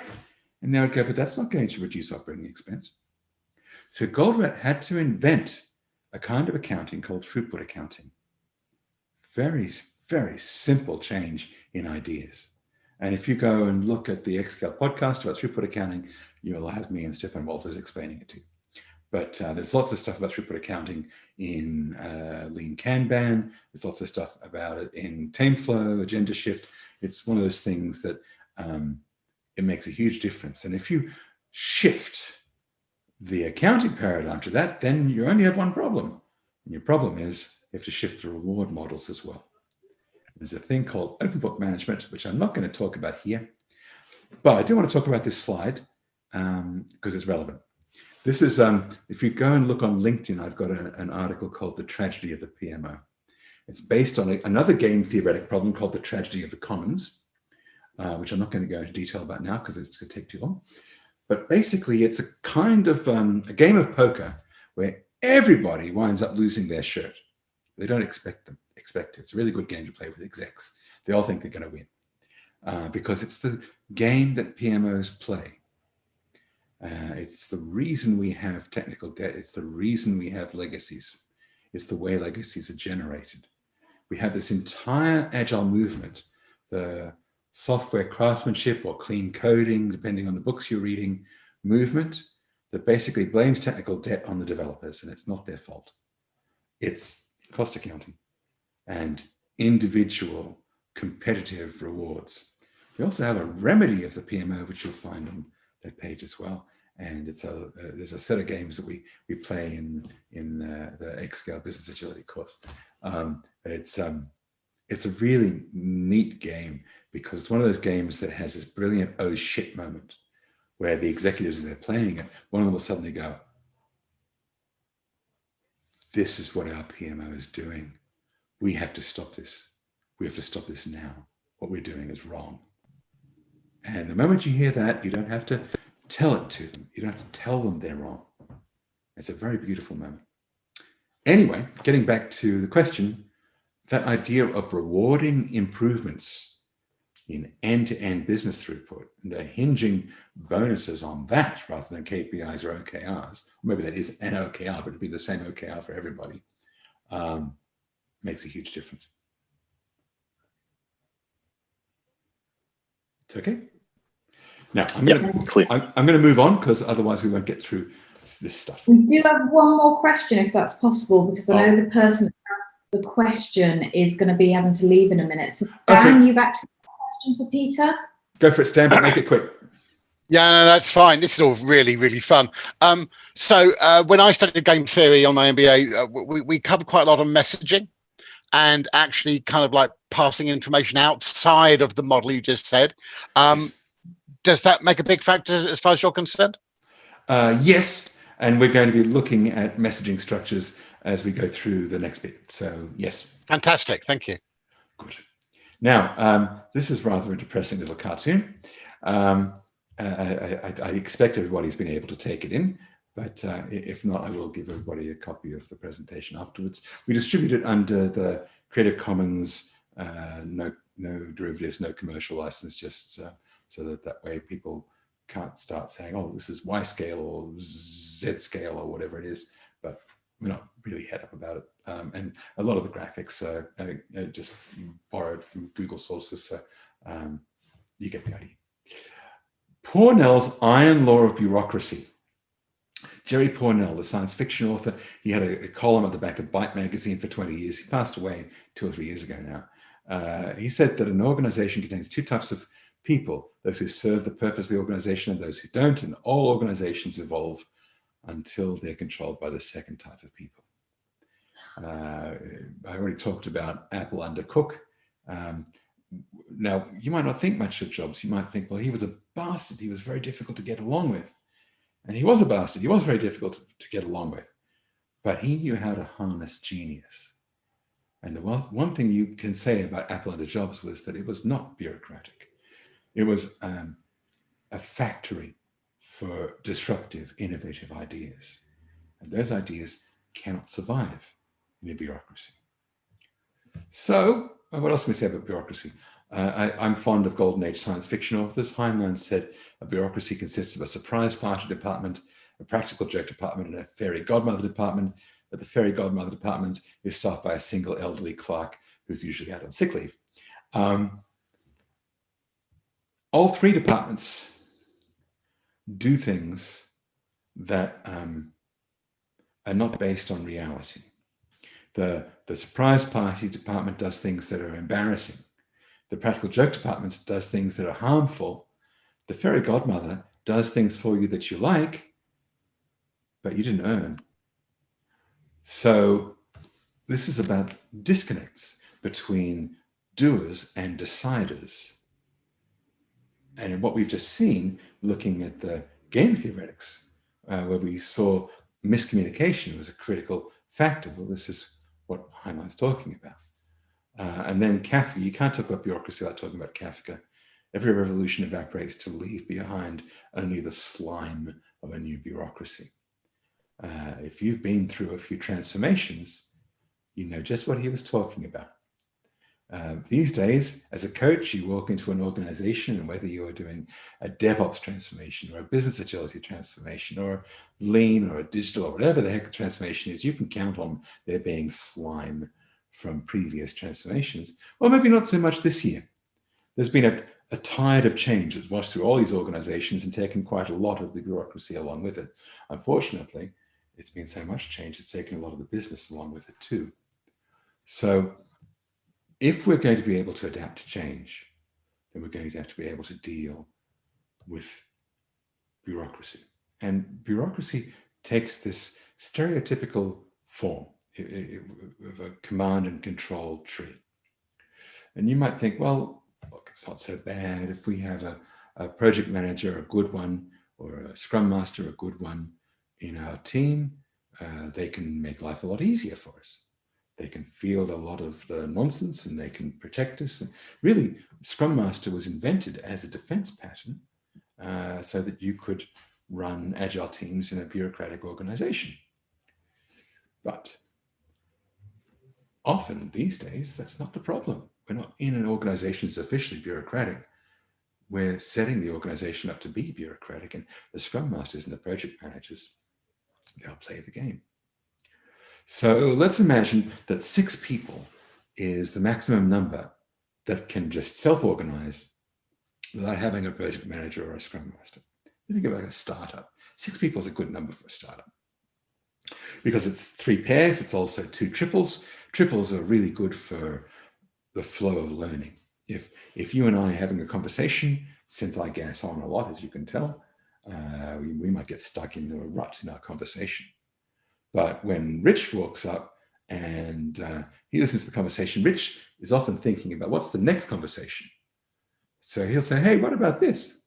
And they would go, but that's not going to reduce operating expense. So Goldratt had to invent a kind of accounting called throughput accounting. Very, very simple change in ideas. And if you go and look at the XSCALE podcast about throughput accounting, you'll have me and Stefan Walters explaining it to you. But there's lots of stuff about throughput accounting in Lean Kanban. There's lots of stuff about it in TameFlow, Agenda Shift. It's one of those things that it makes a huge difference. And if you shift the accounting paradigm to that, then you only have one problem. And your problem is you have to shift the reward models as well. There's a thing called open book management, which I'm not going to talk about here. But I do want to talk about this slide because it's relevant. This is, if you go and look on LinkedIn, I've got an article called The Tragedy of the PMO. It's based on another game theoretic problem called The Tragedy of the Commons, which I'm not going to go into detail about now because it's going to take too long. But basically, it's a kind of a game of poker where everybody winds up losing their shirt. They don't expect it. It's a really good game to play with execs. They all think they're going to win because it's the game that PMOs play. It's the reason we have technical debt. It's the reason we have legacies. It's the way legacies are generated. We have this entire agile movement, the software craftsmanship or clean coding, depending on the books you're reading, movement that basically blames technical debt on the developers, and it's not their fault. It's cost accounting and individual competitive rewards. We also have a remedy of the PMO, which you'll find on that page as well. And it's there's a set of games that we play in the XSCALE Business Agility course. It's a really neat game because it's one of those games that has this brilliant oh shit moment where the executives, as they're playing it, one of them will suddenly go, this is what our PMO is doing. We have to stop this. We have to stop this now. What we're doing is wrong. And the moment you hear that, you don't have to tell it to them. You don't have to tell them they're wrong. It's a very beautiful moment. Anyway, getting back to the question, that idea of rewarding improvements in end-to-end business throughput and hinging bonuses on that rather than KPIs or OKRs, maybe that is an OKR, but it'd be the same OKR for everybody, makes a huge difference. It's okay? Now, I'm going to move on because otherwise we won't get through this stuff. We do have one more question, if that's possible, because I know the person that asked the question is going to be having to leave in a minute. So, Stan, you've actually got a question for Peter? Go for it, Stan, but make it quick. Yeah, no, that's fine. This is all really, really fun. So when I studied game theory on my MBA, we covered quite a lot on messaging and actually kind of like passing information outside of the model you just said. Does that make a big factor as far as you're concerned? Yes, and we're going to be looking at messaging structures as we go through the next bit. So yes. Fantastic, thank you. Good. Now, this is rather a depressing little cartoon. I expect everybody's been able to take it in, but if not, I will give everybody a copy of the presentation afterwards. We distribute it under the Creative Commons, no derivatives, no commercial license, just so that way people can't start saying, oh, this is Y scale or Z scale or whatever it is, but we're not really head up about it. And a lot of the graphics are just borrowed from Google sources, so you get the idea. Pornell's Iron Law of Bureaucracy. Jerry Pornell, the science fiction author, he had a column at the back of Byte magazine for 20 years. He passed away 2 or 3 years ago now. He said that an organization contains 2 types of people, those who serve the purpose of the organization and those who don't, and all organizations evolve until they're controlled by the second type of people. I already talked about Apple under Cook. Now, you might not think much of Jobs. You might think, well, he was a bastard. He was very difficult to get along with. And he was a bastard. He was very difficult to get along with. But he knew how to harness genius. And the one thing you can say about Apple under Jobs was that it was not bureaucratic. It was a factory for disruptive, innovative ideas. And those ideas cannot survive in a bureaucracy. So, what else can we say about bureaucracy? I'm fond of Golden Age science fiction authors. Heinlein said a bureaucracy consists of a surprise party department, a practical joke department, and a fairy godmother department. But the fairy godmother department is staffed by a single elderly clerk who's usually out on sick leave. All three departments do things that are not based on reality. The surprise party department does things that are embarrassing. The practical joke department does things that are harmful. The fairy godmother does things for you that you like, but you didn't earn. So this is about disconnects between doers and deciders. And in what we've just seen, looking at the game theoretics, where we saw miscommunication was a critical factor. Well, this is what Heinlein's talking about. And then Kafka, you can't talk about bureaucracy without talking about Kafka. Every revolution evaporates to leave behind only the slime of a new bureaucracy. If you've been through a few transformations, you know just what he was talking about. These days, as a coach, you walk into an organization, and whether you are doing a DevOps transformation or a business agility transformation or lean or a digital or whatever the heck the transformation is, you can count on there being slime from previous transformations. Well, maybe not so much this year. There's been a tide of change that's washed through all these organizations and taken quite a lot of the bureaucracy along with it. Unfortunately, it's been so much change, it's taken a lot of the business along with it too. So if we're going to be able to adapt to change, then we're going to have to be able to deal with bureaucracy. And bureaucracy takes this stereotypical form of a command and control tree. And you might think, well, look, it's not so bad if we have a project manager, a good one, or a scrum master, a good one in our team. They can make life a lot easier for us. They can field a lot of the nonsense and they can protect us. And really, Scrum Master was invented as a defense pattern so that you could run agile teams in a bureaucratic organization. But often these days, that's not the problem. We're not in an organization that's officially bureaucratic. We're setting the organization up to be bureaucratic, and the Scrum Masters and the project managers, they'll play the game. So let's imagine that 6 people is the maximum number that can just self-organize without having a project manager or a scrum master. You think about a startup. 6 people is a good number for a startup. Because it's 3 pairs, it's also 2 triples. Triples are really good for the flow of learning. If you and I are having a conversation, since I gas on a lot, as you can tell, we might get stuck into a rut in our conversation. But when Rich walks up and he listens to the conversation, Rich is often thinking about what's the next conversation. So he'll say, hey, what about this?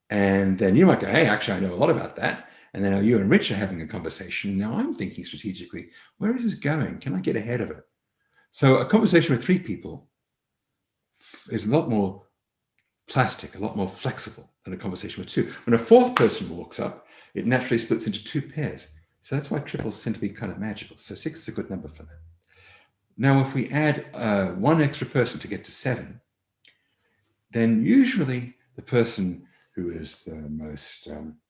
And then you might go, hey, actually, I know a lot about that. And then you and Rich are having a conversation. Now I'm thinking strategically, where is this going? Can I get ahead of it? So a conversation with 3 people is a lot more plastic, a lot more flexible than a conversation with 2. When a 4th person walks up, it naturally splits into 2 pairs. So that's why triples tend to be kind of magical. So 6 is a good number for that. Now, if we add 1 extra person to get to 7, then usually the person who is the most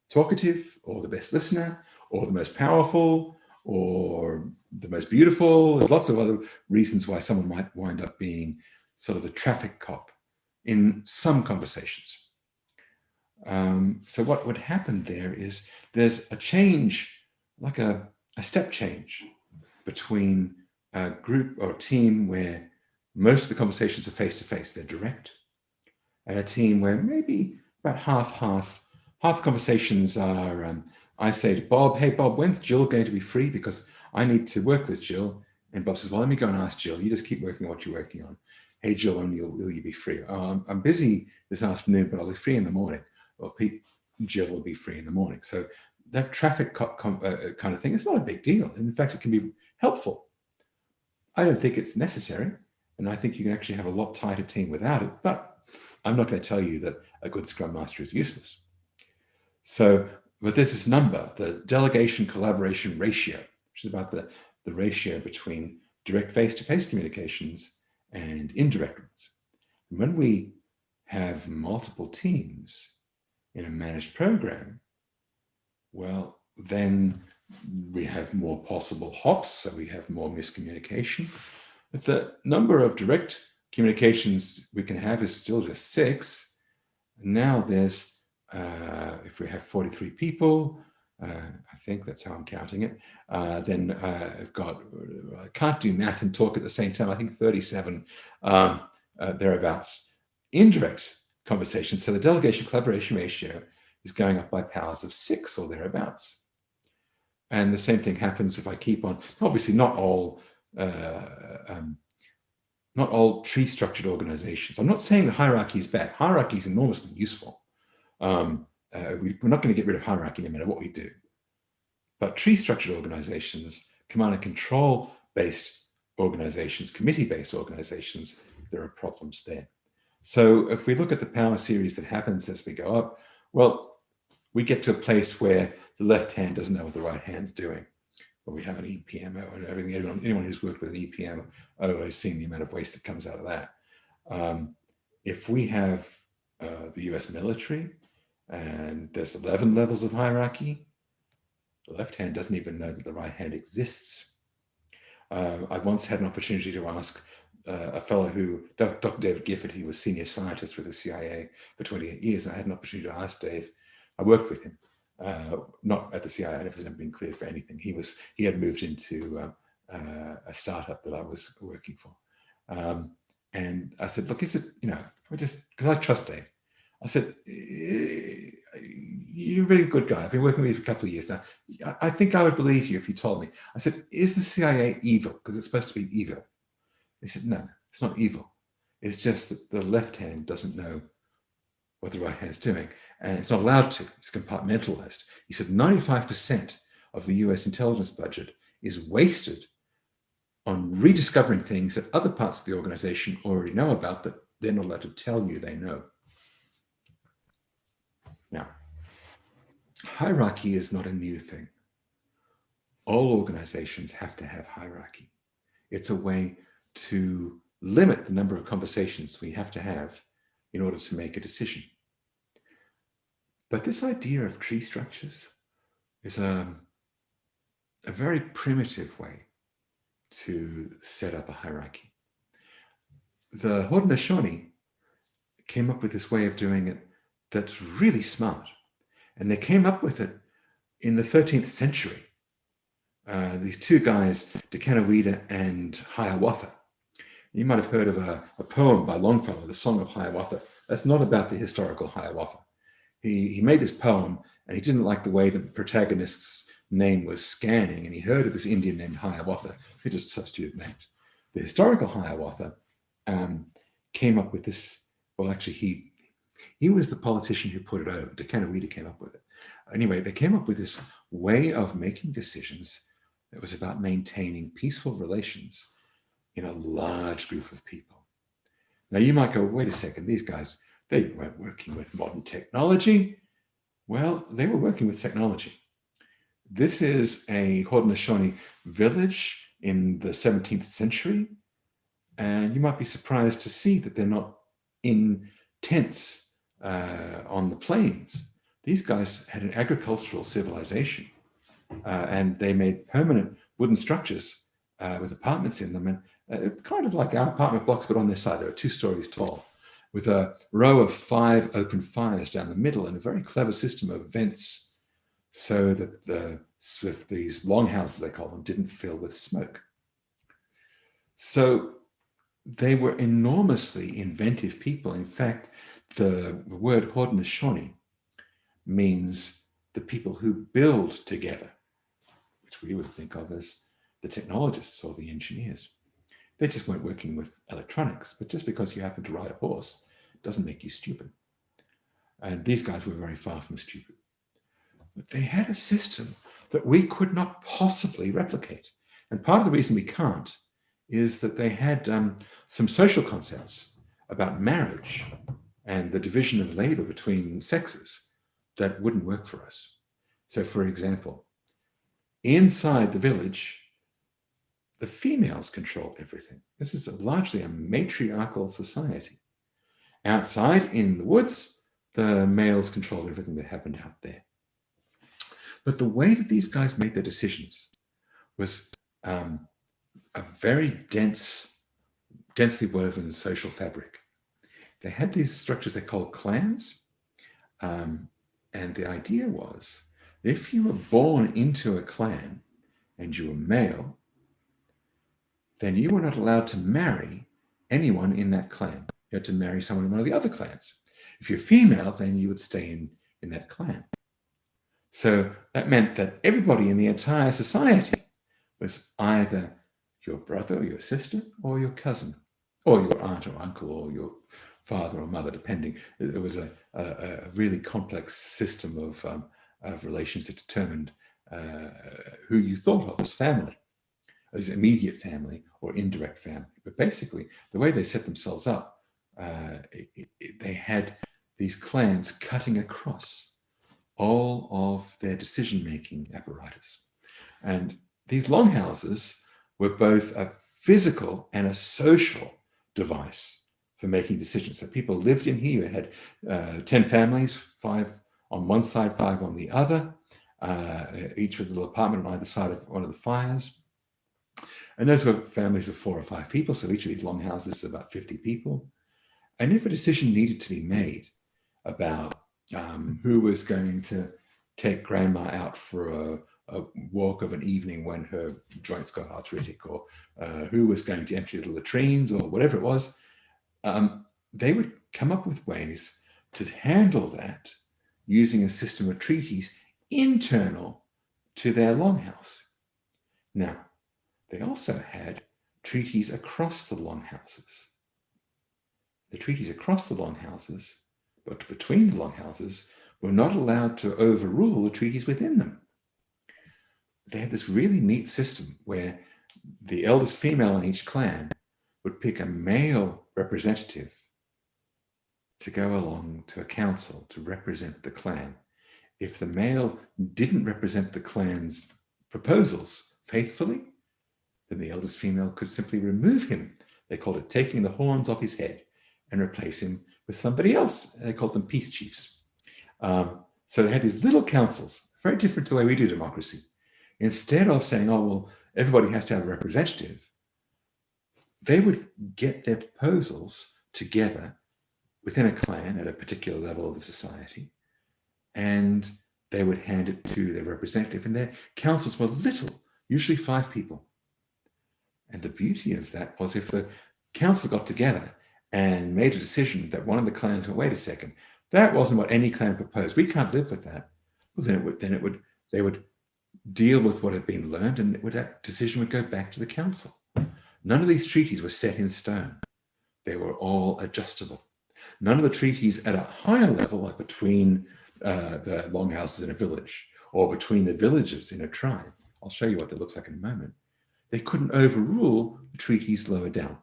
talkative or the best listener or the most powerful or the most beautiful, there's lots of other reasons why someone might wind up being sort of the traffic cop in some conversations. So what would happen there is there's a change, like a step change between a group or a team where most of the conversations are face-to-face, they're direct, and a team where maybe about half conversations are, I say to Bob, hey Bob, when's Jill going to be free? Because I need to work with Jill. And Bob says, well, let me go and ask Jill. You just keep working on what you're working on. Hey Jill, when will you be free? I'm busy this afternoon, but I'll be free in the morning. Well, Jill will be free in the morning. So that traffic kind of thing, it's not a big deal. In fact, it can be helpful. I don't think it's necessary. And I think you can actually have a lot tighter team without it. But I'm not going to tell you that a good Scrum Master is useless. So, but there's this number, the delegation collaboration ratio, which is about the ratio between direct face-to-face communications and indirect ones. And when we have multiple teams in a managed program, well, then we have more possible hops, so we have more miscommunication. But the number of direct communications we can have is still just 6. Now there's, if we have 43 people, I think that's how I'm counting it, then I've got, I can't do math and talk at the same time, I think 37 thereabouts indirect conversations. So the delegation collaboration ratio is going up by powers of 6 or thereabouts. And the same thing happens if I keep on, obviously not all tree structured organizations. I'm not saying the hierarchy is bad. Hierarchy is enormously useful. We're not going to get rid of hierarchy no matter what we do. But tree structured organizations, command and control based organizations, committee based organizations, there are problems there. So if we look at the power series that happens as we go up, well, we get to a place where the left hand doesn't know what the right hand's doing. Well, we have an EPMO and everything. Anyone who's worked with an EPMO has seen the amount of waste that comes out of that. If we have the US military and there's 11 levels of hierarchy, the left hand doesn't even know that the right hand exists. I once had an opportunity to ask a fellow who, Dr. David Gifford, he was senior scientist with the CIA for 28 years. And I had an opportunity to ask Dave, I worked with him, not at the CIA, it hasn't been clear for anything. He had moved into a startup that I was working for. And I said, look, is it, because I trust Dave. I said, you're a really good guy. I've been working with you for a couple of years now. I think I would believe you if you told me. I said, is the CIA evil? Because it's supposed to be evil. He said, no, it's not evil. It's just that the left hand doesn't know what the right hand's doing. And it's not allowed to. It's compartmentalized. He said 95% of the US intelligence budget is wasted on rediscovering things that other parts of the organization already know about that they're not allowed to tell you they know. Now, hierarchy is not a new thing. All organizations have to have hierarchy. It's a way to limit the number of conversations we have to have in order to make a decision. But this idea of tree structures is a very primitive way to set up a hierarchy. The Haudenosaunee came up with this way of doing it that's really smart. And they came up with it in the 13th century. These two guys, Decanawida and Hiawatha. You might have heard of a poem by Longfellow, The Song of Hiawatha. That's not about the historical Hiawatha. He made this poem and he didn't like the way the protagonist's name was scanning, and he heard of this Indian named Hiawatha. He just substituted names. The historical Hiawatha came up with this, well, actually he was the politician who put it over. Decanawida came up with it. Anyway, they came up with this way of making decisions that was about maintaining peaceful relations in a large group of people. Now you might go, wait a second, these guys, they weren't working with modern technology. Well, they were working with technology. This is a Haudenosaunee village in the 17th century. And you might be surprised to see that they're not in tents on the plains. These guys had an agricultural civilization and they made permanent wooden structures with apartments in them, and kind of like our apartment blocks, but on their side. They were 2 stories tall, with a row of 5 open fires down the middle and a very clever system of vents so that these longhouses, they call them, didn't fill with smoke. So they were enormously inventive people. In fact, the word Haudenosaunee means the people who build together, which we would think of as the technologists or the engineers. They just weren't working with electronics, but just because you happen to ride a horse doesn't make you stupid. And these guys were very far from stupid. But they had a system that we could not possibly replicate. And part of the reason we can't is that they had some social concepts about marriage and the division of labor between sexes that wouldn't work for us. So, for example, inside the village, the females control everything. This is largely a matriarchal society. Outside in the woods, the males controlled everything that happened out there. But the way that these guys made their decisions was a very densely woven social fabric. They had these structures they called clans. And the idea was that if you were born into a clan and you were male, then you were not allowed to marry anyone in that clan. You had to marry someone in one of the other clans. If you're female, then you would stay in that clan. So that meant that everybody in the entire society was either your brother or your sister or your cousin or your aunt or uncle or your father or mother, depending. It was a really complex system of relations that determined who you thought of as family, as immediate family or indirect family. But basically, the way they set themselves up, they had these clans cutting across all of their decision-making apparatus. And these longhouses were both a physical and a social device for making decisions. So people lived in here. You had 10 families, 5 on one side, 5 on the other, each with a little apartment on either side of one of the fires. And those were families of 4 or 5 people. So each of these longhouses is about 50 people. And if a decision needed to be made about who was going to take grandma out for a walk of an evening when her joints got arthritic, or who was going to empty the latrines, or whatever it was, they would come up with ways to handle that using a system of treaties internal to their longhouse. Now, they also had treaties across the longhouses. The treaties across the longhouses, but between the longhouses, were not allowed to overrule the treaties within them. They had this really neat system where the eldest female in each clan would pick a male representative to go along to a council to represent the clan. If the male didn't represent the clan's proposals faithfully, then the eldest female could simply remove him. They called it taking the horns off his head and replace him with somebody else. They called them peace chiefs. So they had these little councils, very different to the way we do democracy. Instead of saying, oh, well, everybody has to have a representative, they would get their proposals together within a clan at a particular level of the society, and they would hand it to their representative. And their councils were little, usually 5 people. And the beauty of that was if the council got together and made a decision that one of the clans went, wait a second, that wasn't what any clan proposed. We can't live with that. Well, they would deal with what had been learned, and that decision would go back to the council. None of these treaties were set in stone. They were all adjustable. None of the treaties at a higher level, like between the longhouses in a village or between the villages in a tribe, I'll show you what that looks like in a moment, they couldn't overrule the treaties lower down.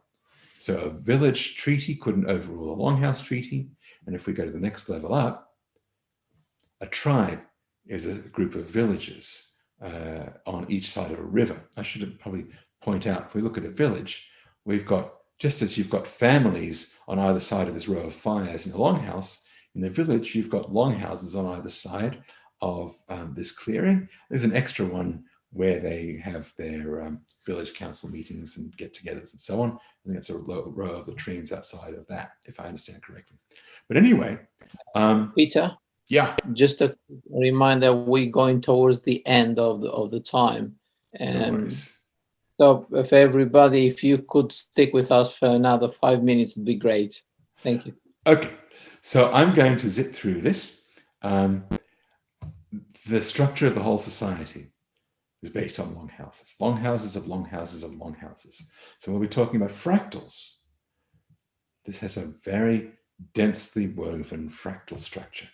So a village treaty couldn't overrule a longhouse treaty. And if we go to the next level up, a tribe is a group of villages on each side of a river. I should probably point out, if we look at a village, we've got, just as you've got families on either side of this row of fires in a longhouse, in the village, you've got longhouses on either side of this clearing. There's an extra one where they have their village council meetings and get-togethers and so on. I think that's a row of latrines outside of that, if I understand correctly. But anyway. Peter? Yeah. Just a reminder, we're going towards the end of the time. No worries. So if everybody, if you could stick with us for another 5 minutes, would be great. Thank you. Okay. So I'm going to zip through this. The structure of the whole society is based on longhouses. Longhouses of longhouses of longhouses. So when we're talking about fractals, this has a very densely woven fractal structure.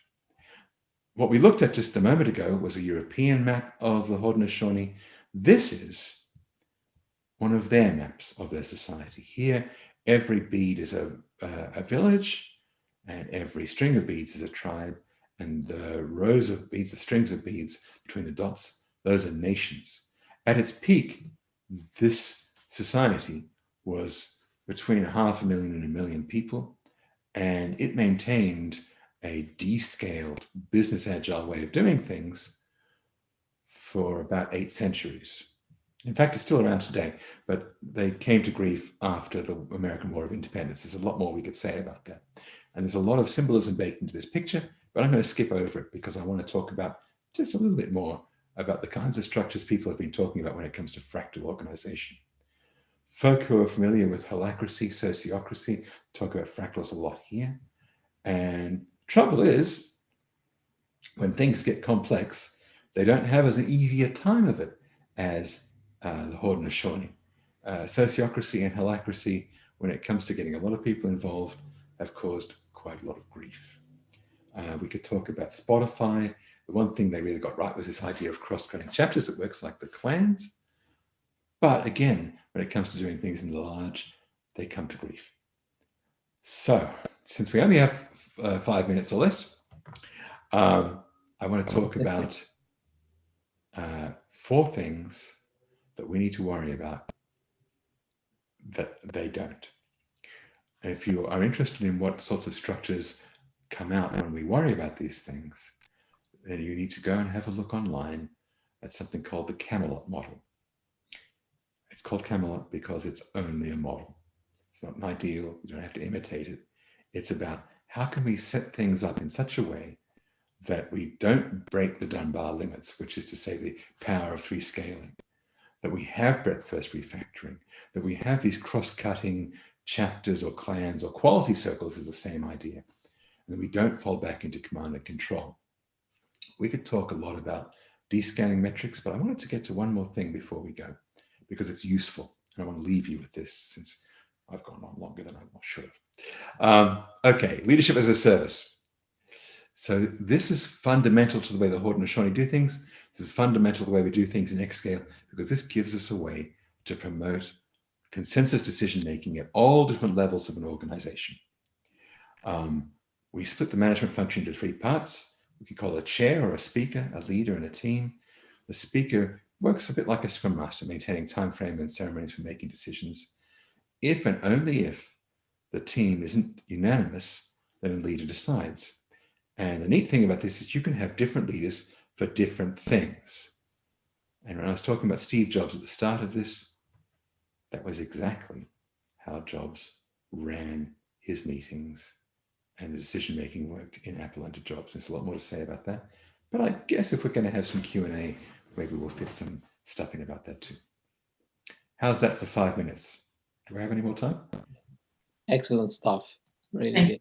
What we looked at just a moment ago was a European map of the Haudenosaunee. This is one of their maps of their society. Here, every bead is a village, and every string of beads is a tribe, and the rows of beads, the strings of beads between the dots, those are nations. At its peak, this society was between 500,000 and 1 million people, and it maintained a descaled business agile way of doing things for about 8 centuries. In fact, it's still around today, but they came to grief after the American War of Independence. There's a lot more we could say about that. And there's a lot of symbolism baked into this picture, but I'm going to skip over it because I want to talk about just a little bit more about the kinds of structures people have been talking about when it comes to fractal organization. Folk who are familiar with holacracy, sociocracy, talk about fractals a lot here. And trouble is, when things get complex, they don't have as an easy a time of it as the Haudenosaunee. Sociocracy and holacracy, when it comes to getting a lot of people involved, have caused quite a lot of grief. We could talk about Spotify. The one thing they really got right was this idea of cross-cutting chapters that works like the clans. But again, when it comes to doing things in the large, they come to grief. So, since we only have 5 minutes or less, I want to talk about 4 things that we need to worry about that they don't. And if you are interested in what sorts of structures come out when we worry about these things, then you need to go and have a look online at something called the Camelot model. It's called Camelot because it's only a model. It's not an ideal, you don't have to imitate it. It's about how can we set things up in such a way that we don't break the Dunbar limits, which is to say the power of 3 scaling, that we have breadth first refactoring, that we have these cross-cutting chapters or clans or quality circles is the same idea, and that we don't fall back into command and control. We could talk a lot about descaling metrics, but I wanted to get to one more thing before we go, because it's useful. And I want to leave you with this since I've gone on longer than I should have. Okay, leadership as a service. So this is fundamental to the way the Haudenosaunee do things. This is fundamental to the way we do things in XSCALE, because this gives us a way to promote consensus decision-making at all different levels of an organization. We split the management function into 3 parts. We could call a chair or a speaker, a leader, and a team. The speaker works a bit like a scrum master, maintaining time frame and ceremonies for making decisions. If and only if the team isn't unanimous, then a leader decides. And the neat thing about this is you can have different leaders for different things. And when I was talking about Steve Jobs at the start of this, that was exactly how Jobs ran his meetings and the decision-making worked in Apple under Jobs. There's a lot more to say about that. But I guess if we're going to have some Q&A, maybe we'll fit some stuff in about that too. How's that for 5 minutes? Do I have any more time? Excellent stuff. Really good.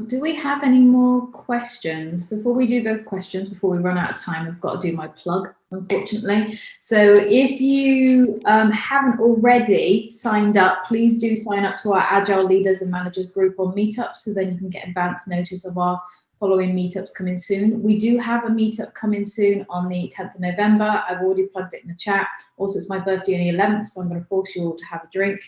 Do we have any more questions? Before we do go for questions, before we run out of time, I've got to do my plug, unfortunately. So if you haven't already signed up, please do sign up to our Agile Leaders and Managers group on Meetup, so then you can get advance notice of our following meetups coming soon. We do have a meetup coming soon on the 10th of November. I've already plugged it in the chat. Also, it's my birthday on the 11th, so I'm going to force you all to have a drink.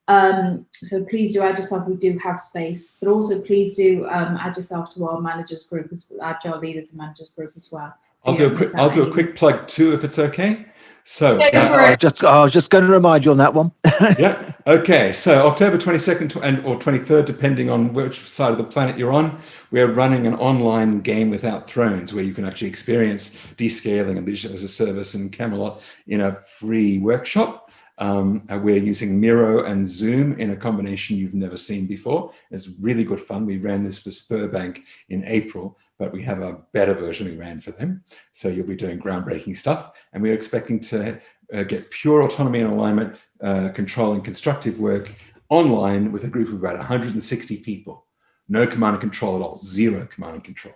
So please do add yourself. We do have space, but also please do add yourself to our managers group, Agile Leaders and Managers group as well. So I'll do a quick plug too, if it's okay. So I was just going to remind you on that one. Yeah. Okay. So October 22nd or 23rd, depending on which side of the planet you're on, we're running an online game without thrones where you can actually experience descaling and leadership as a service and Camelot in a free workshop. We're using Miro and Zoom in a combination you've never seen before. It's really good fun. We ran this for Spurbank in April, but we have a better version we ran for them. So you'll be doing groundbreaking stuff. And we're expecting to get pure autonomy and alignment, controlling constructive work online with a group of about 160 people. No command and control at all, 0 command and control.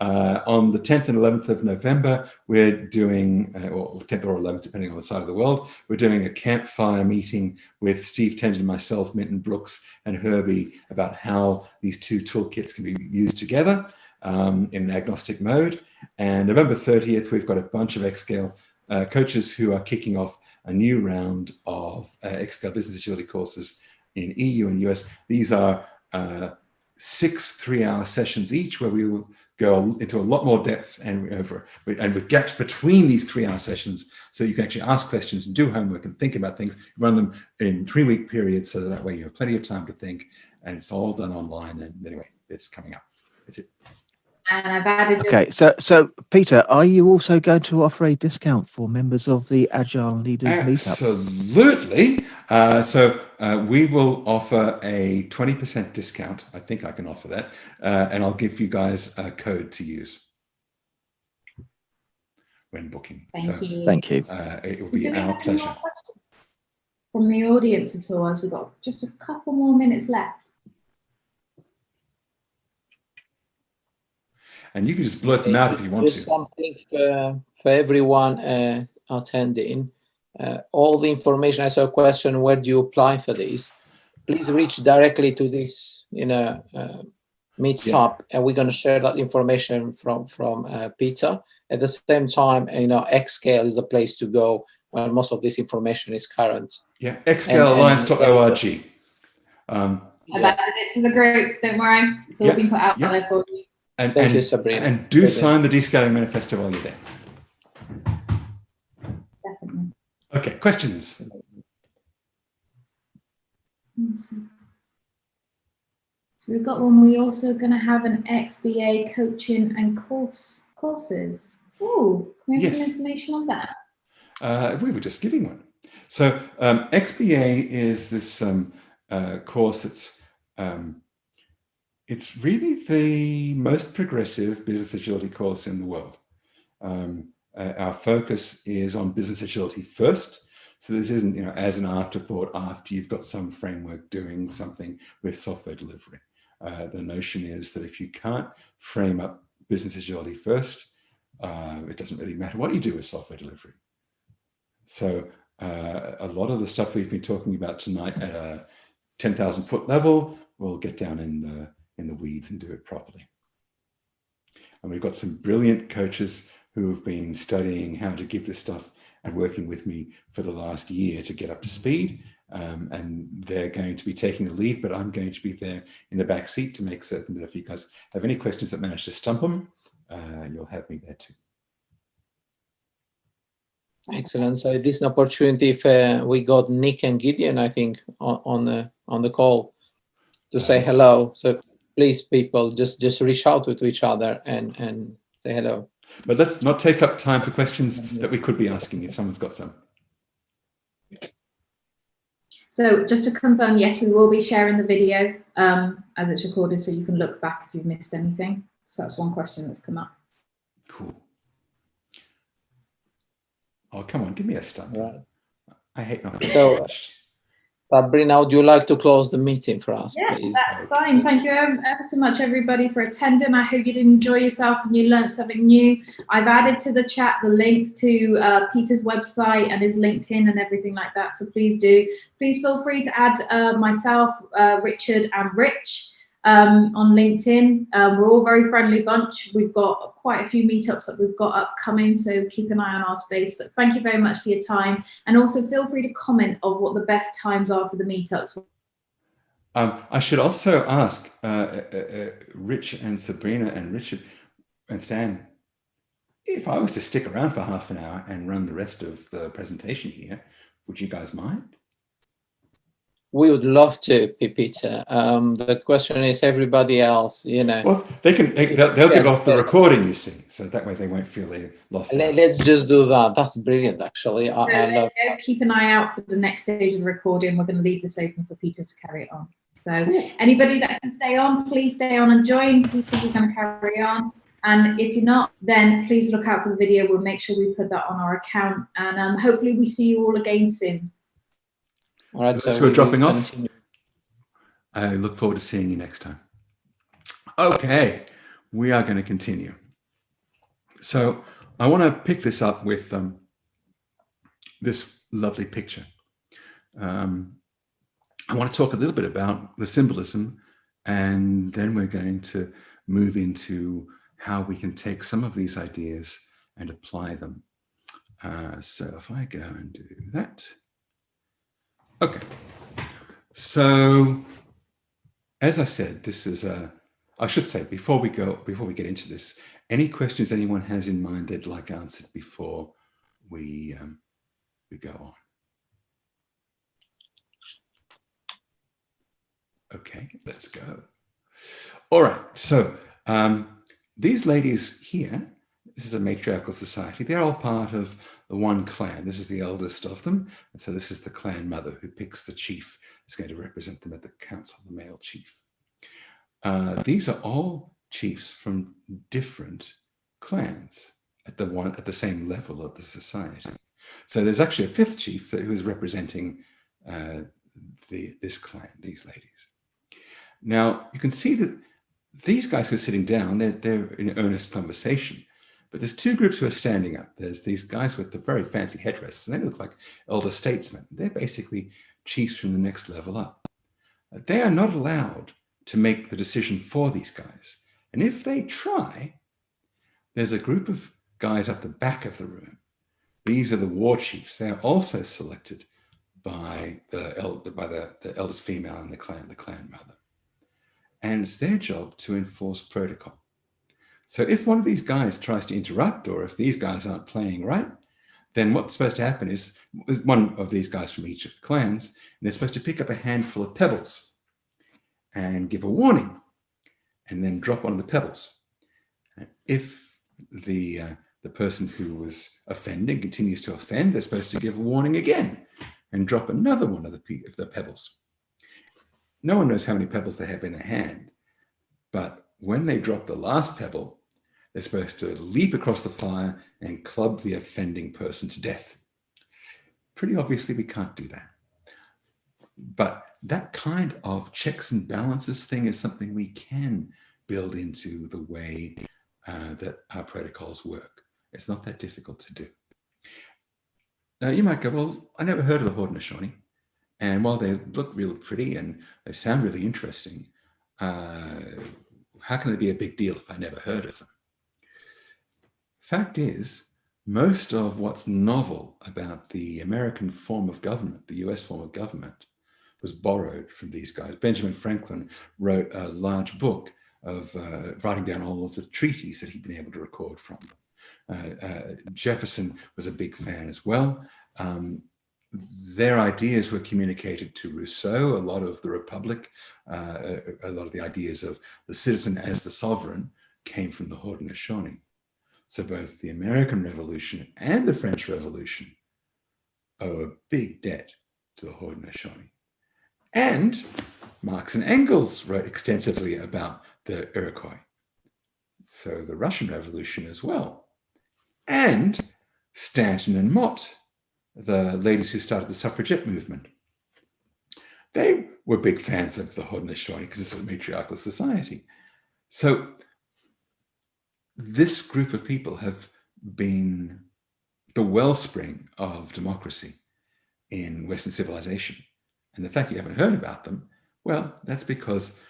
On the 10th and 11th of November, we're doing, or 10th or 11th, depending on the side of the world, we're doing a campfire meeting with Steve Tendon, myself, Minton Brooks, and Herbie about how these 2 toolkits can be used together in an agnostic mode. And November 30th, we've got a bunch of XSCALE coaches who are kicking off a new round of XSCALE Business Agility courses in EU and US. These are 6 3-hour sessions each, where we will go into a lot more depth and with gaps between these 3-hour sessions, so you can actually ask questions and do homework and think about things. Run them in 3-week periods, so that way you have plenty of time to think, and it's all done online. And anyway, it's coming up. That's it. And I've added. Okay, so Peter, are you also going to offer a discount for members of the Agile Leaders Meetup? Absolutely. So we will offer a 20% discount. I think I can offer that, and I'll give you guys a code to use when booking. Thank you. Thank you. It will be our pleasure. From the audience at all, as we've got just a couple more minutes left. And you can just blurt them out if you want to. Something for everyone attending. All the information. I saw a question: where do you apply for this? Please reach directly to this, meetup, and we're going to share that information from Peter. At the same time, XSCALE is the place to go when most of this information is current. Yeah, XScaleAlliance.org. I've added it to the group. Don't worry, it's all been put out there for you. Thank you, Sabrina. And do sign the Descaling Manifesto while you're there. Definitely. Okay, questions? So we've got one. We're also going to have an XBA coaching and courses. Oh, can we have some information on that? We were just giving one. So XBA is this course that's it's really the most progressive business agility course in the world. Our focus is on business agility first. So this isn't, as an afterthought after you've got some framework doing something with software delivery. The notion is that if you can't frame up business agility first, it doesn't really matter what you do with software delivery. So a lot of the stuff we've been talking about tonight at a 10,000 foot level, we'll get down in the weeds and do it properly. And we've got some brilliant coaches who have been studying how to give this stuff and working with me for the last year to get up to speed. And they're going to be taking the lead, but I'm going to be there in the back seat to make certain that if you guys have any questions that manage to stump them, you'll have me there too. Excellent. So this is an opportunity if we got Nick and Gideon, I think, on the call to say hello. So please, people, just reach out to each other and say hello. But let's not take up time for questions that we could be asking if someone's got some. So just to confirm, yes, we will be sharing the video as it's recorded, so you can look back if you've missed anything. So that's one question that's come up. Cool. Oh, come on, give me a stump. Right. I hate not being finished. Sabrina, would you like to close the meeting for us, please? That's fine. Thank you ever so much, everybody, for attending. I hope you did enjoy yourself and you learned something new. I've added to the chat the links to Peter's website and his LinkedIn and everything like that. So please do. Please feel free to add myself, Richard, and Rich on LinkedIn. We're all a very friendly bunch. We've got quite a few meetups that we've got upcoming, so keep an eye on our space. But thank you very much for your time, and also feel free to comment on what the best times are for the meetups. I should also ask Rich and Sabrina and Richard and Stan, if I was to stick around for half an hour and run the rest of the presentation here, would you guys mind? We would love to, Peter. The question is, everybody else, Well, they'll get off the recording, you see, so that way they won't feel they lost. Let's just do that. That's brilliant, actually. I love. Keep an eye out for the next stage of the recording. We're going to leave this open for Peter to carry it on. So anybody that can stay on, please stay on and join. Peter, we're going to carry on. And if you're not, then please look out for the video. We'll make sure we put that on our account. And hopefully we see you all again soon. All right, so we're dropping off. I look forward to seeing you next time. Okay, we are going to continue. So I want to pick this up with this lovely picture. I want to talk a little bit about the symbolism, and then we're going to move into how we can take some of these ideas and apply them So if I go and do that, okay. So as I said, this is I should say before we get into this, any questions anyone has in mind they'd like answered before we go on? Okay, let's go. All right, so these ladies here, this is a matriarchal society. They're all part of the one clan. This is the eldest of them. And so this is the clan mother who picks the chief that's going to represent them at the council, the male chief. These are all chiefs from different clans at the same level of the society. So there's actually a fifth chief who is representing this clan, these ladies. Now, you can see that these guys who are sitting down, they're in earnest conversation. But there's two groups who are standing up. There's these guys with the very fancy headdresses, and they look like elder statesmen. They're basically chiefs from the next level up. They are not allowed to make the decision for these guys. And if they try, there's a group of guys at the back of the room. These are the war chiefs. They are also selected by the eldest female in the clan mother. And it's their job to enforce protocol. So if one of these guys tries to interrupt, or if these guys aren't playing right, then what's supposed to happen is one of these guys from each of the clans, and they're supposed to pick up a handful of pebbles and give a warning, and then drop one of the pebbles. If the person who was offending continues to offend, they're supposed to give a warning again and drop another one of the pebbles. No one knows how many pebbles they have in their hand, but when they drop the last pebble, they're supposed to leap across the fire and club the offending person to death. Pretty obviously, we can't do that. But that kind of checks and balances thing is something we can build into the way that our protocols work. It's not that difficult to do. Now, you might go, well, I never heard of the Haudenosaunee. And while they look really pretty and they sound really interesting, how can it be a big deal if I never heard of them? Fact is, most of what's novel about the American form of government, the US form of government, was borrowed from these guys. Benjamin Franklin wrote a large book of writing down all of the treaties that he'd been able to record from them. Jefferson was a big fan as well. Their ideas were communicated to Rousseau. A lot of the Republic, a lot of the ideas of the citizen as the sovereign came from the Haudenosaunee. So both the American Revolution and the French Revolution owe a big debt to the Haudenosaunee. And Marx and Engels wrote extensively about the Iroquois. So the Russian Revolution as well. And Stanton and Mott, the ladies who started the suffragette movement, they were big fans of the Haudenosaunee because it's a matriarchal society. So this group of people have been the wellspring of democracy in Western civilization. And the fact you haven't heard about them, well, that's because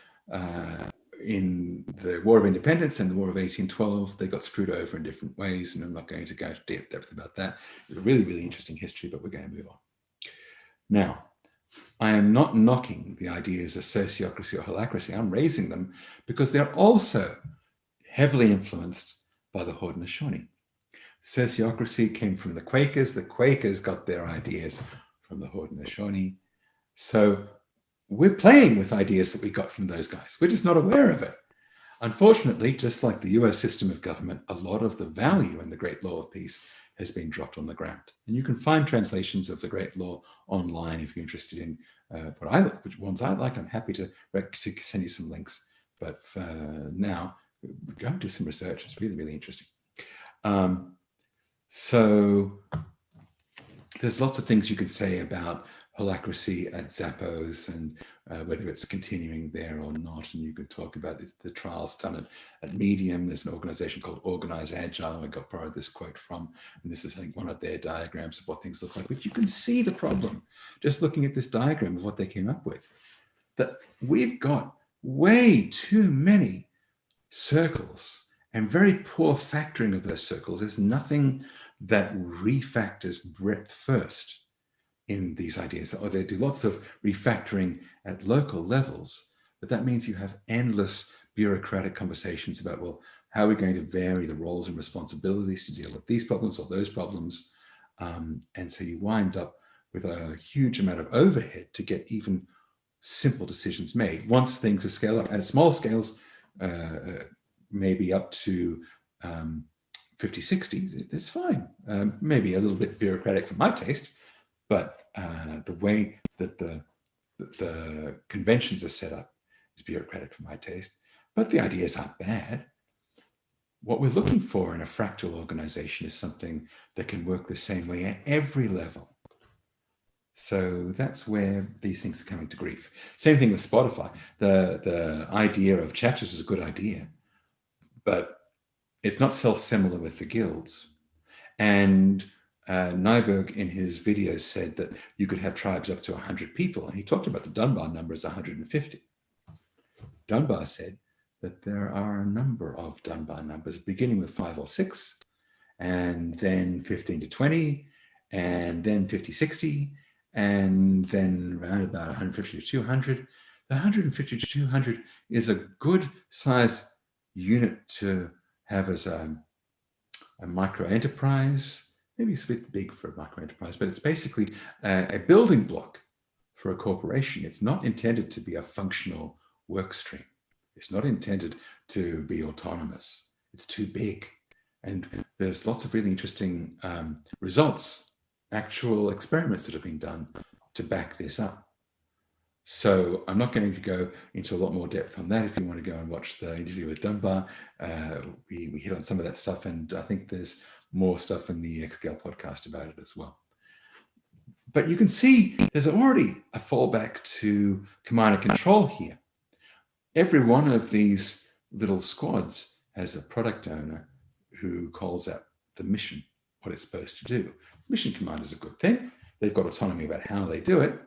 in the War of Independence and the War of 1812, they got screwed over in different ways. And I'm not going to go into depth about that. It's a really, really interesting history, but we're going to move on. Now, I am not knocking the ideas of sociocracy or holacracy. I'm raising them because they're also heavily influenced by the Haudenosaunee. Sociocracy came from the Quakers. The Quakers got their ideas from the Haudenosaunee. So we're playing with ideas that we got from those guys. We're just not aware of it. Unfortunately, just like the US system of government, a lot of the value in the Great Law of Peace has been dropped on the ground. And you can find translations of the Great Law online if you're interested in which ones I like. I'm happy to send you some links. But for now, go and do some research. It's really, really interesting. So there's lots of things you could say about holacracy at Zappos and whether it's continuing there or not. And you could talk about the trials done at Medium. There's an organization called Organisers Agile I got borrowed this quote from. And this is, I think, one of their diagrams of what things look like. But you can see the problem just looking at this diagram of what they came up with, that we've got way too many circles and very poor factoring of those circles. There's nothing that refactors breadth first in these ideas, or they do lots of refactoring at local levels, but that means you have endless bureaucratic conversations about, well, how are we going to vary the roles and responsibilities to deal with these problems or those problems? And so you wind up with a huge amount of overhead to get even simple decisions made. Once things are scaled up at small scales, maybe up to 50, 60, it's fine. Maybe a little bit bureaucratic for my taste, but the way that the conventions are set up is bureaucratic for my taste, but the ideas aren't bad. What we're looking for in a fractal organization is something that can work the same way at every level. So that's where these things are coming to grief. Same thing with Spotify. The idea of chapters is a good idea, but it's not self-similar with the guilds. And Nyberg in his videos said that you could have tribes up to 100 people. And he talked about the Dunbar number as 150. Dunbar said that there are a number of Dunbar numbers, beginning with 5 or 6, and then 15 to 20, and then 50, 60, and then around about 150 to 200. The 150 to 200 is a good size unit to have as a micro enterprise. Maybe it's a bit big for a micro enterprise, but it's basically a building block for a corporation. It's not intended to be a functional work stream. It's not intended to be autonomous. It's too big. And there's lots of really interesting results, actual experiments that have been done to back this up. So I'm not going to go into a lot more depth on that. If you want to go and watch the interview with Dunbar, we hit on some of that stuff, and I think there's more stuff in the XSCALE podcast about it as well. But you can see there's already a fallback to command and control here. Every one of these little squads has a product owner who calls out the mission, what it's supposed to do. Mission command is a good thing. They've got autonomy about how they do it.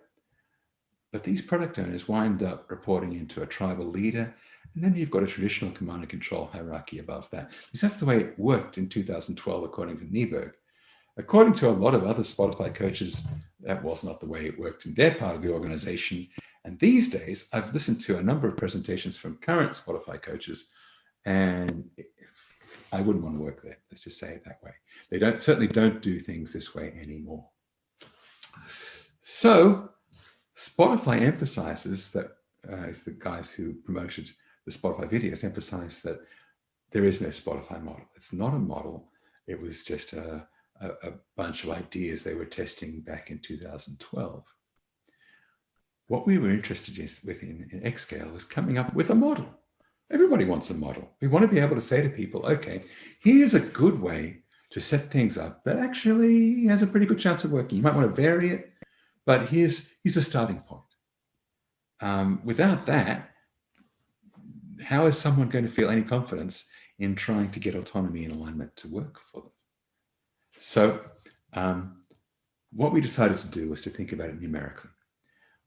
But these product owners wind up reporting into a tribal leader, and then you've got a traditional command and control hierarchy above that. Because that's the way it worked in 2012, according to Nyberg. According to a lot of other Spotify coaches, that was not the way it worked in their part of the organization. And these days, I've listened to a number of presentations from current Spotify coaches, and I wouldn't want to work there. Let's just say it that way. They certainly don't do things this way anymore. So Spotify emphasizes that, it's the guys who promoted the Spotify videos, emphasize that there is no Spotify model. It's not a model. It was just a bunch of ideas they were testing back in 2012. What we were interested in XSCALE was coming up with a model. Everybody wants a model. We want to be able to say to people, okay, here's a good way to set things up that actually has a pretty good chance of working. You might want to vary it, but here's a starting point. Without that, how is someone going to feel any confidence in trying to get autonomy and alignment to work for them? So what we decided to do was to think about it numerically.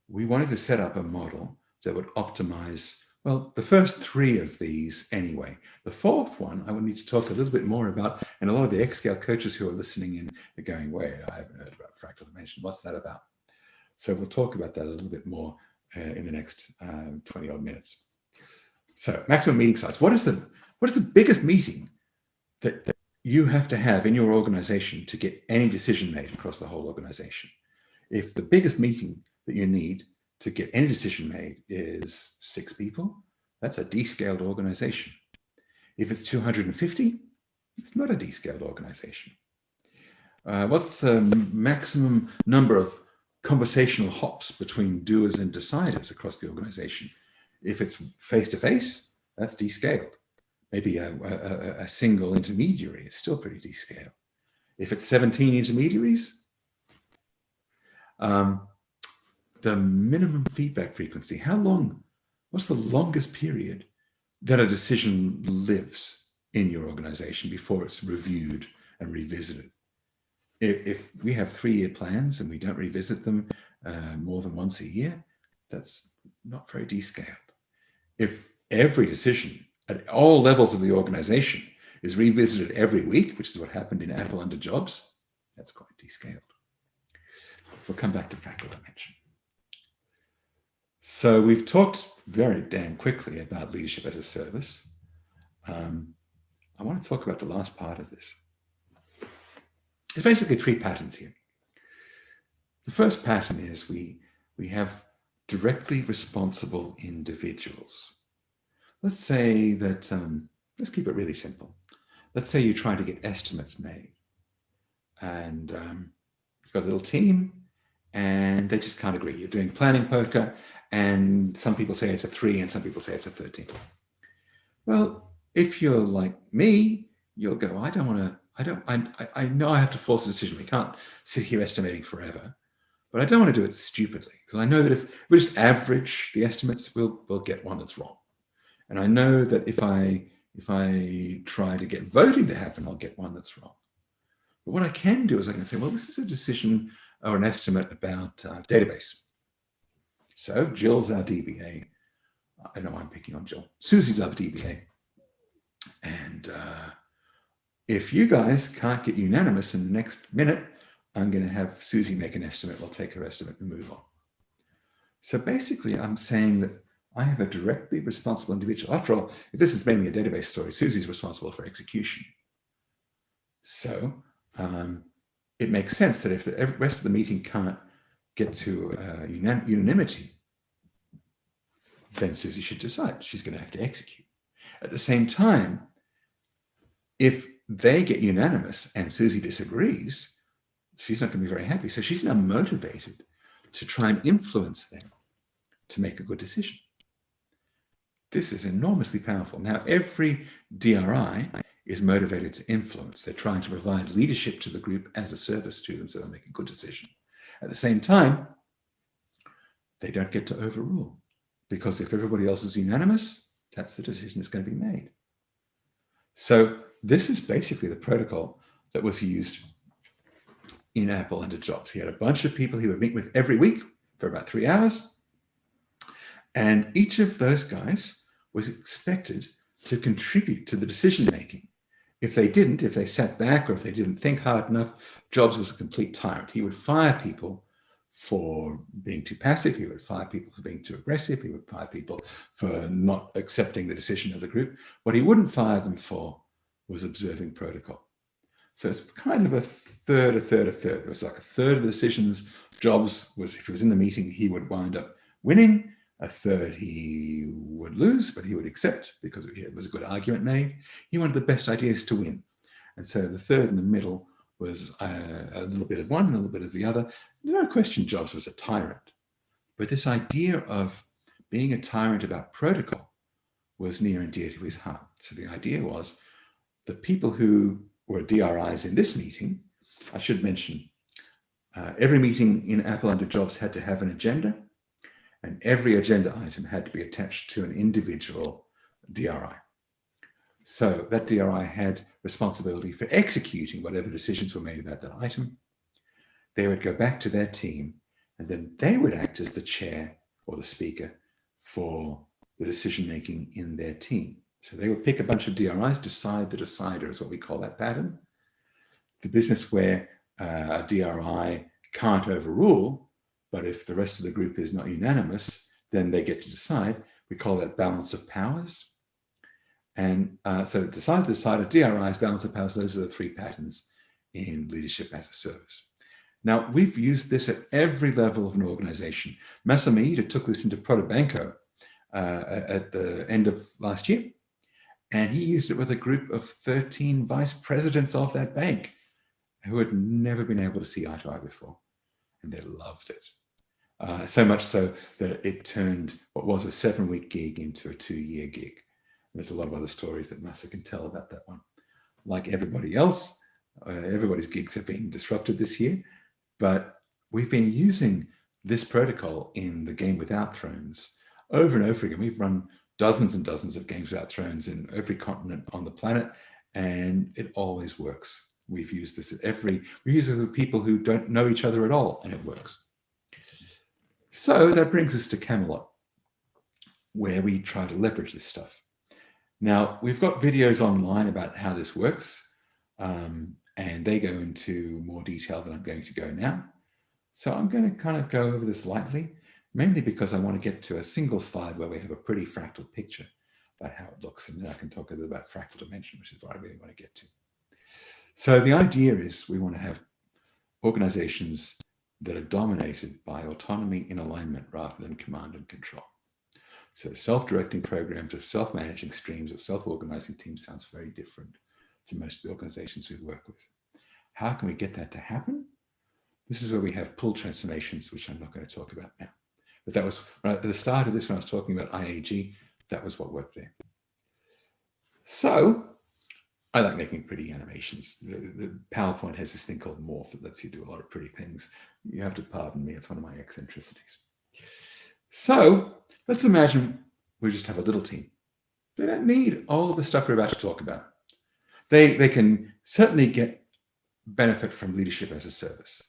We wanted to set up a model that would optimize, well, the first 3 of these anyway. The 4th one, I would need to talk a little bit more about, and a lot of the XSCALE coaches who are listening in are going, wait, I haven't heard about fractal dimension. What's that about? So we'll talk about that a little bit more in the next 20 odd minutes. So maximum meeting size. What is the biggest meeting that you have to have in your organization to get any decision made across the whole organization? If the biggest meeting that you need to get any decision made is 6 people, that's a descaled organization. If it's 250, it's not a descaled organization. What's the maximum number of conversational hops between doers and deciders across the organization? If it's face-to-face, that's descaled. Maybe a single intermediary is still pretty descaled. If it's 17 intermediaries, the minimum feedback frequency, how long, what's the longest period that a decision lives in your organization before it's reviewed and revisited? If we have 3-year plans and we don't revisit them more than once a year, that's not very descaled. If every decision at all levels of the organization is revisited every week, which is what happened in Apple under Jobs, that's quite descaled. We'll come back to Fractal Dimension. So we've talked very damn quickly about leadership as a service. I want to talk about the last part of this. There's basically 3 patterns here. The first pattern is we have directly responsible individuals. Let's say that, let's keep it really simple. Let's say you're trying to get estimates made, and you've got a little team and they just can't agree. You're doing planning poker and some people say it's a 3 and some people say it's a 13. Well, if you're like me, you'll go, I know I have to force a decision. We can't sit here estimating forever, but I don't want to do it stupidly, because I know that if we just average the estimates, we'll get one that's wrong. And I know that if I try to get voting to happen, I'll get one that's wrong. But what I can do is I can say, well, this is a decision or an estimate about database. So Jill's our DBA. I know I'm picking on Jill. Susie's our DBA. And if you guys can't get unanimous in the next minute, I'm going to have Susie make an estimate. We'll take her estimate and move on. So basically, I'm saying that I have a directly responsible individual. After all, if this is mainly a database story, Susie's responsible for execution. So it makes sense that if the rest of the meeting can't get to unanimity, then Susie should decide. She's going to have to execute. At the same time, if they get unanimous and Susie disagrees, she's not going to be very happy. So she's now motivated to try and influence them to make a good decision. This is enormously powerful. Now, every DRI is motivated to influence. They're trying to provide leadership to the group as a service to them so they'll make a good decision. At the same time, they don't get to overrule, because if everybody else is unanimous, that's the decision that's going to be made. So this is basically the protocol that was used in Apple under Jobs. He had a bunch of people he would meet with every week for about 3 hours. And each of those guys was expected to contribute to the decision-making. If they didn't, if they sat back or if they didn't think hard enough, Jobs was a complete tyrant. He would fire people for being too passive. He would fire people for being too aggressive. He would fire people for not accepting the decision of the group. What he wouldn't fire them for was observing protocol. So it's kind of a third. There was like a third of the decisions Jobs was, if he was in the meeting, he would wind up winning. A third he would lose, but he would accept because it was a good argument made. He wanted the best ideas to win. And so the third in the middle was a little bit of one, a little bit of the other. No question Jobs was a tyrant. But this idea of being a tyrant about protocol was near and dear to his heart. So the idea was the people who were DRIs in this meeting, I should mention, every meeting in Apple under Jobs had to have an agenda, and every agenda item had to be attached to an individual DRI. So that DRI had responsibility for executing whatever decisions were made about that item. They would go back to their team, and then they would act as the chair or the speaker for the decision-making in their team. So they would pick a bunch of DRIs, decide the decider is what we call that pattern. The business where a DRI can't overrule, but if the rest of the group is not unanimous, then they get to decide. We call that balance of powers. And so decide, DRIs, balance of powers, those are the 3 patterns in leadership as a service. Now, we've used this at every level of an organization. Masamida took this into Protobanco at the end of last year, and he used it with a group of 13 vice presidents of that bank who had never been able to see eye to eye before, and they loved it. So much so that it turned what was a 7-week gig into a 2-year gig. There's a lot of other stories that Masa can tell about that one. Like everybody else, everybody's gigs have been disrupted this year, but we've been using this protocol in the Game Without Thrones over and over again. We've run dozens and dozens of Games Without Thrones in every continent on the planet, and it always works. We've used this we use it with people who don't know each other at all, and it works. So that brings us to Camelot, where we try to leverage this stuff. Now, we've got videos online about how this works, and they go into more detail than I'm going to go now. So I'm going to kind of go over this lightly, mainly because I want to get to a single slide where we have a pretty fractal picture about how it looks, and then I can talk a little about fractal dimension, which is what I really want to get to. So the idea is we want to have organizations that are dominated by autonomy in alignment rather than command and control. So self-directing programs of self-managing streams of self-organizing teams sounds very different to most of the organizations we work with. How can we get that to happen? This is where we have pull transformations, which I'm not going to talk about now. But that was at the start of this, when I was talking about IAG, that was what worked there. So I like making pretty animations. The PowerPoint has this thing called Morph that lets you do a lot of pretty things. You have to pardon me, it's one of my eccentricities. So let's imagine we just have a little team. They don't need all of the stuff we're about to talk about. They can certainly get benefit from leadership as a service,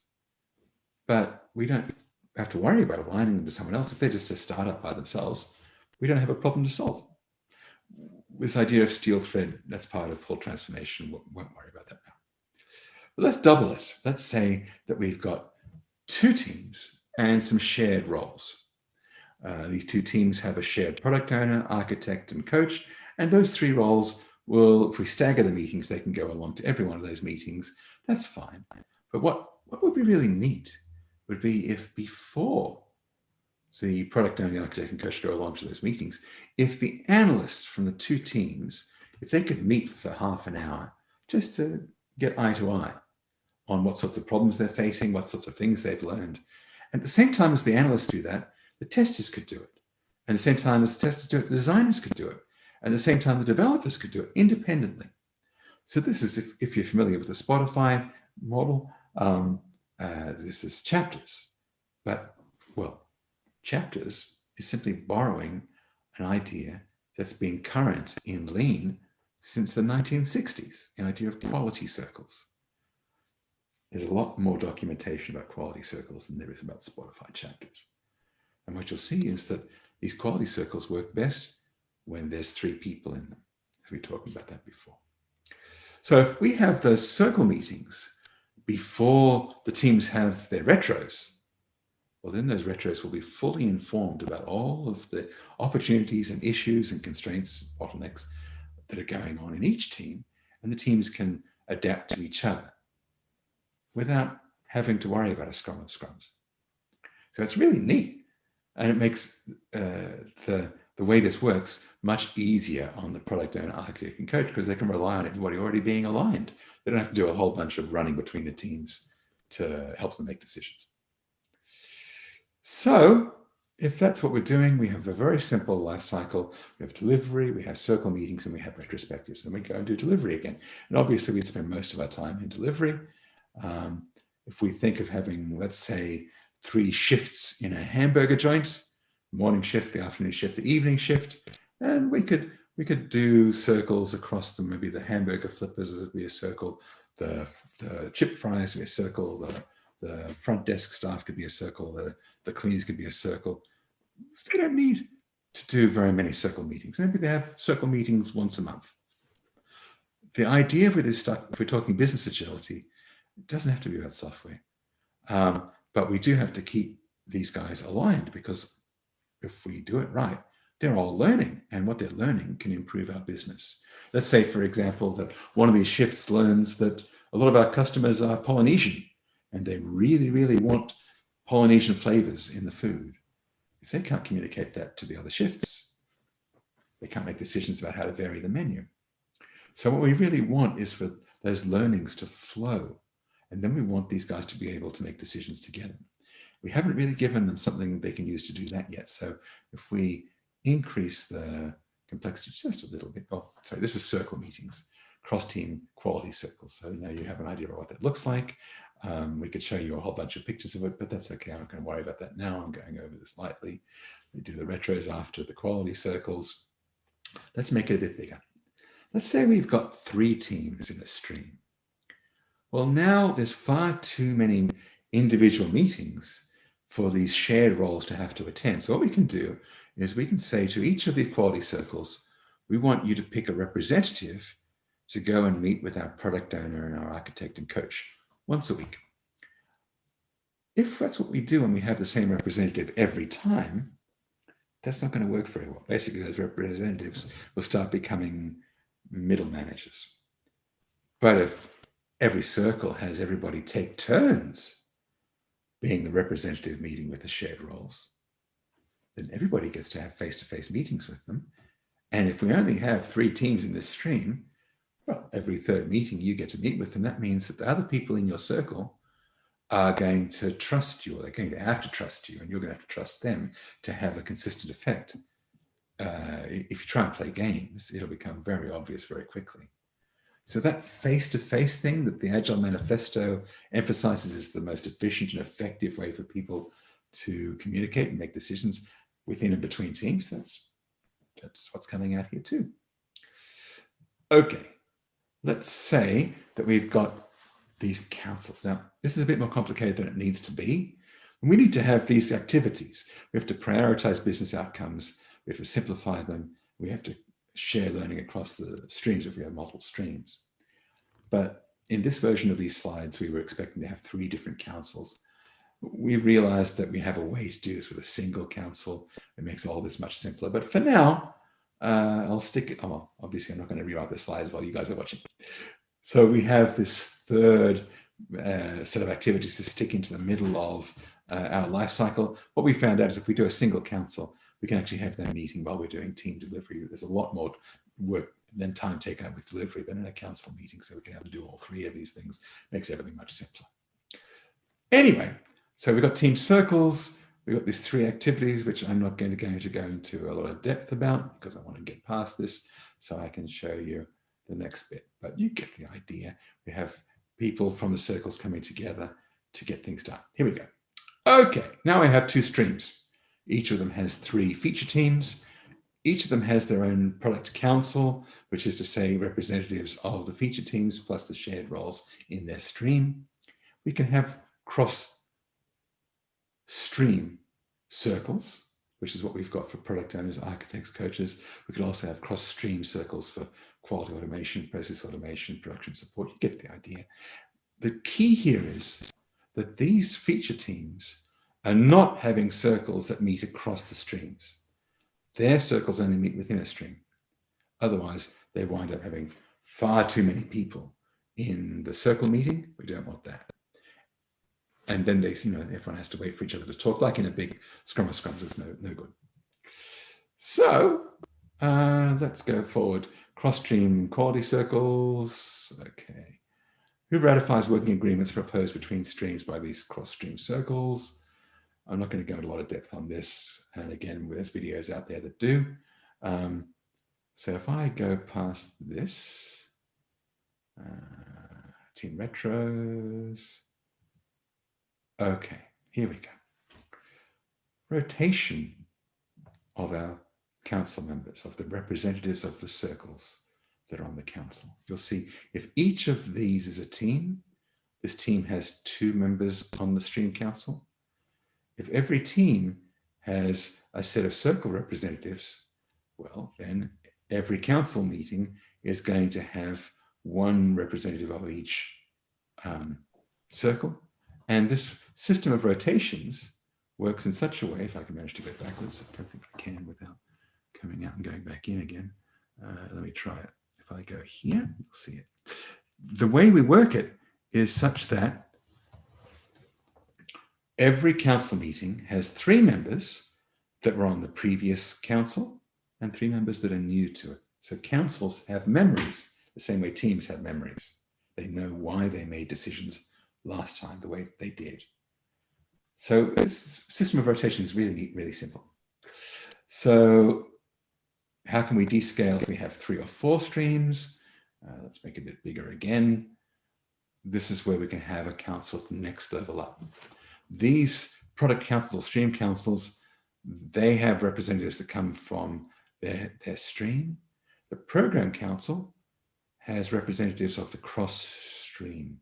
but we don't have to worry about aligning them to someone else. If they're just a startup by themselves, we don't have a problem to solve. This idea of steel thread, that's part of full transformation. Won't worry about that now. But let's double it. Let's say that we've got 2 teams and some shared roles. These 2 teams have a shared product owner, architect, and coach. And those 3 roles will, if we stagger the meetings, they can go along to every one of those meetings. That's fine. But what would be really neat would be if before the product owner, the architect, and coach go along to those meetings, if the analysts from the 2 teams, if they could meet for half an hour just to get eye to eye on what sorts of problems they're facing, what sorts of things they've learned. And at the same time as the analysts do that, the testers could do it. And at the same time as the testers do it, the designers could do it. And at the same time, the developers could do it independently. So this is, if you're familiar with the Spotify model, this is chapters. But, well, chapters is simply borrowing an idea that's been current in Lean since the 1960s, the idea of quality circles. There's a lot more documentation about quality circles than there is about Spotify chapters. And what you'll see is that these quality circles work best when there's 3 people in them, as we talked about that before. So if we have those circle meetings before the teams have their retros, well, then those retros will be fully informed about all of the opportunities and issues and constraints, bottlenecks that are going on in each team, and the teams can adapt to each other without having to worry about a scrum of scrums. So it's really neat, and it makes the way this works much easier on the product owner, architect, and coach, because they can rely on everybody already being aligned. They don't have to do a whole bunch of running between the teams to help them make decisions. So if that's what we're doing, we have a very simple life cycle. We have delivery, we have circle meetings, and we have retrospectives. Then we go and do delivery again. And obviously we'd spend most of our time in delivery. If we think of having, let's say, 3 shifts in a hamburger joint, morning shift, the afternoon shift, the evening shift, and we could do circles across them. Maybe the hamburger flippers would be a circle, the chip fries would be a circle, the front desk staff could be a circle, the cleaners could be a circle. They don't need to do very many circle meetings. Maybe they have circle meetings once a month. The idea with this stuff, if we're talking business agility, it doesn't have to be about software. But we do have to keep these guys aligned, because if we do it right, they're all learning, and what they're learning can improve our business. Let's say, for example, that one of these shifts learns that a lot of our customers are Polynesian, and they really, really want Polynesian flavors in the food. If they can't communicate that to the other shifts, they can't make decisions about how to vary the menu. So what we really want is for those learnings to flow. And then we want these guys to be able to make decisions together. We haven't really given them something they can use to do that yet. So if we increase the complexity just a little bit, this is circle meetings, cross-team quality circles. So now you have an idea of what that looks like. We could show you a whole bunch of pictures of it, but that's okay. I'm not going to worry about that now. I'm going over this lightly. We do the retros after the quality circles. Let's make it a bit bigger. Let's say we've got 3 teams in a stream. Well, now there's far too many individual meetings for these shared roles to have to attend. So what we can do is we can say to each of these quality circles, we want you to pick a representative to go and meet with our product owner and our architect and coach once a week. If that's what we do and we have the same representative every time, that's not going to work very well. Basically, those representatives will start becoming middle managers. But if every circle has everybody take turns being the representative meeting with the shared roles, then everybody gets to have face-to-face meetings with them. And if we only have 3 teams in this stream, well, every third meeting you get to meet with them. That means that the other people in your circle are going to trust you, or they're going to have to trust you, and you're going to have to trust them to have a consistent effect. If you try and play games, it'll become very obvious very quickly. So that face-to-face thing that the Agile Manifesto emphasizes is the most efficient and effective way for people to communicate and make decisions within and between teams, that's what's coming out here too. Okay, let's say that we've got these councils. Now, this is a bit more complicated than it needs to be. We need to have these activities. We have to prioritize business outcomes. We have to simplify them. We have to share learning across the streams if we have multiple streams. But in this version of these slides, we were expecting to have 3 different councils. We realized that we have a way to do this with a single council. It makes all this much simpler. But for now, I'll stick it. Oh, well, obviously, I'm not going to rewrite the slides while you guys are watching. So we have this third set of activities to stick into the middle of our life cycle. What we found out is if we do a single council, we can actually have that meeting while we're doing team delivery. There's a lot more work than time taken up with delivery than in a council meeting. So we can have to do all 3 of these things. Makes everything much simpler. Anyway, so we've got team circles. We've got these 3 activities, which I'm not going to go into a lot of depth about because I want to get past this so I can show you the next bit. But you get the idea. We have people from the circles coming together to get things done. Here we go. Okay, now I have 2 streams. Each of them has 3 feature teams. Each of them has their own product council, which is to say representatives of the feature teams plus the shared roles in their stream. We can have cross-stream circles, which is what we've got for product owners, architects, coaches. We could also have cross-stream circles for quality automation, process automation, production support. You get the idea. The key here is that these feature teams are not having circles that meet across the streams. Their circles only meet within a stream. Otherwise, they wind up having far too many people in the circle meeting. We don't want that. And then everyone has to wait for each other to talk, like in a big scrum of scrums. It's no good. So let's go forward. Cross-stream quality circles. Okay. Who ratifies working agreements proposed between streams by these cross-stream circles? I'm not going to go into a lot of depth on this. And again, there's videos out there that do. So if I go past this, team retros. Okay, here we go. Rotation of our council members, of the representatives of the circles that are on the council. You'll see if each of these is a team, this team has 2 members on the stream council. If every team has a set of circle representatives, well, then every council meeting is going to have 1 representative of each circle. And this system of rotations works in such a way, if I can manage to go backwards, I don't think I can without coming out and going back in again. Let me try it. If I go here, you'll see it. The way we work it is such that every council meeting has 3 members that were on the previous council and 3 members that are new to it. So councils have memories, the same way teams have memories. They know why they made decisions last time the way they did. So this system of rotation is really, really simple. So how can we descale if we have 3 or 4 streams? Let's make it a bit bigger again. This is where we can have a council at the next level up. These product councils or stream councils, they have representatives that come from their stream. The program council has representatives of the cross-stream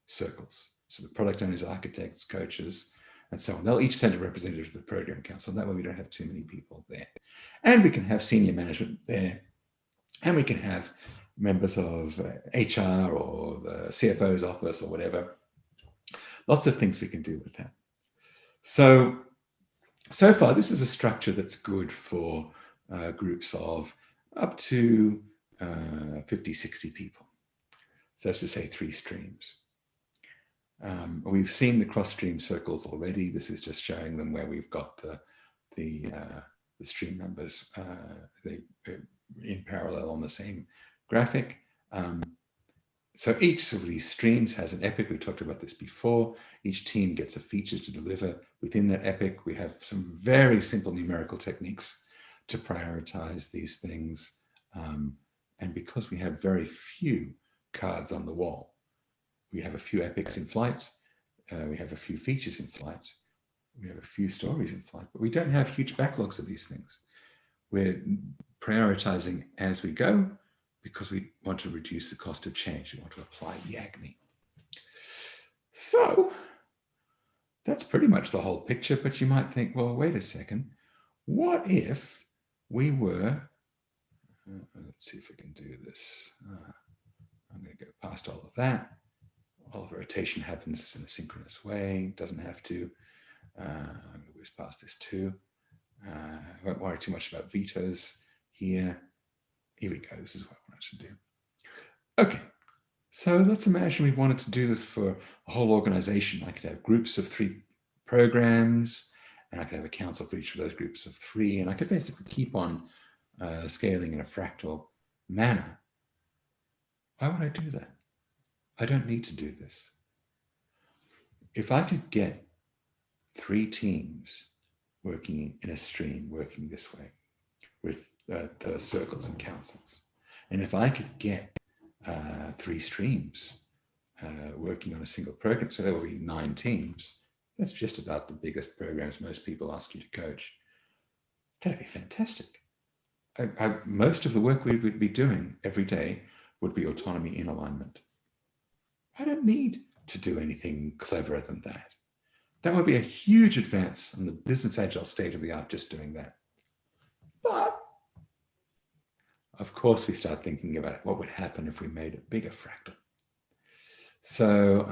circles. So the product owners, architects, coaches, and so on. They'll each send a representative to the program council. That way we don't have too many people there. And we can have senior management there And we can have members of HR or the CFO's office or whatever. Lots of things we can do with that. So far, this is a structure that's good for groups of up to 50, 60 people. So that's to say 3 streams. We've seen the cross-stream circles already. This is just showing them where we've got the stream numbers in parallel on the same graphic. So each of these streams has an epic. We talked about this before. Each team gets a feature to deliver within that epic. We have some very simple numerical techniques to prioritize these things. And because we have very few cards on the wall, we have a few epics in flight. We have a few features in flight. We have a few stories in flight, but we don't have huge backlogs of these things. We're prioritizing as we go because we want to reduce the cost of change. We want to apply the agony. So that's pretty much the whole picture, but you might think, well, wait a second. What if we were, let's see if we can do this. I'm going to go past all of that. All of rotation happens in a synchronous way. Doesn't have to. I'm going to whiz past this too. I won't worry too much about vetoes here. Here we go. This is what I want to do. Okay. So let's imagine we wanted to do this for a whole organization. I could have groups of 3 programs, and I could have a council for each of those groups of 3, and I could basically keep on scaling in a fractal manner. Why would I do that? I don't need to do this. If I could get 3 teams working in a stream, working this way with the circles and councils, and if I could get 3 streams working on a single program, so there will be 9 teams. That's just about the biggest programs most people ask you to coach. That'd be fantastic. Most of the work we would be doing every day would be autonomy in alignment. I don't need to do anything cleverer than that. That would be a huge advance on the business agile state of the art just doing that. But of course, we start thinking about what would happen if we made a bigger fractal. So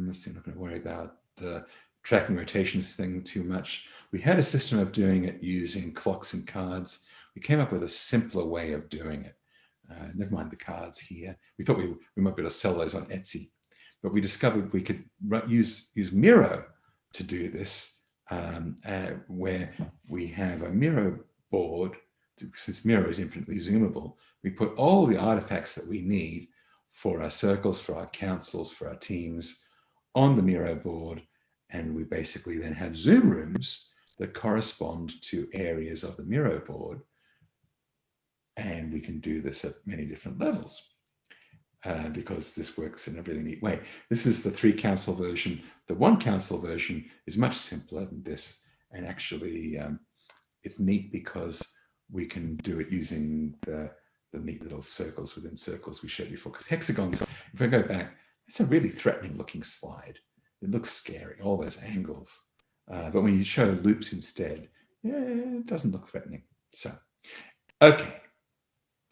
let's see, I'm not going to worry about the tracking rotations thing too much. We had a system of doing it using clocks and cards. We came up with a simpler way of doing it. Never mind the cards here. We thought we might be able to sell those on Etsy, but we discovered we could use Miro to do this, where we have a Miro board. Since Miro is infinitely zoomable, we put all the artifacts that we need for our circles, for our councils, for our teams on the Miro board, and we basically then have Zoom rooms that correspond to areas of the Miro board. And we can do this at many different levels because this works in a really neat way. This is the 3 council version. The 1 council version is much simpler than this. And actually, it's neat because we can do it using the neat little circles within circles we showed before. Because hexagons, if I go back, it's a really threatening looking slide. It looks scary, all those angles. But when you show loops instead, it doesn't look threatening. So, okay.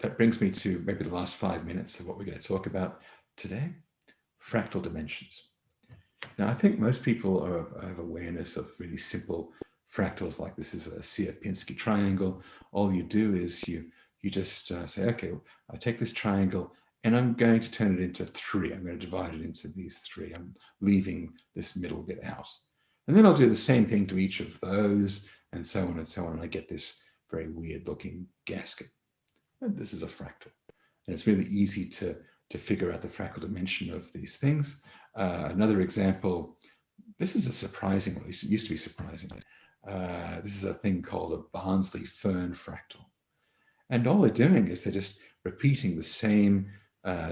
That brings me to maybe the last 5 minutes of what we're going to talk about today, fractal dimensions. Now, I think most people have awareness of really simple fractals, like this is a Sierpinski triangle. All you do is you just say, okay, I'll take this triangle and I'm going to turn it into 3. I'm going to divide it into these 3. I'm leaving this middle bit out. And then I'll do the same thing to each of those, and so on and so on. And I get this very weird looking gasket. And this is a fractal. And it's really easy to figure out the fractal dimension of these things. Another example, this is a surprising, or at least it used to be surprising. This is a thing called a Barnsley fern fractal. And all they're doing is they're just repeating the same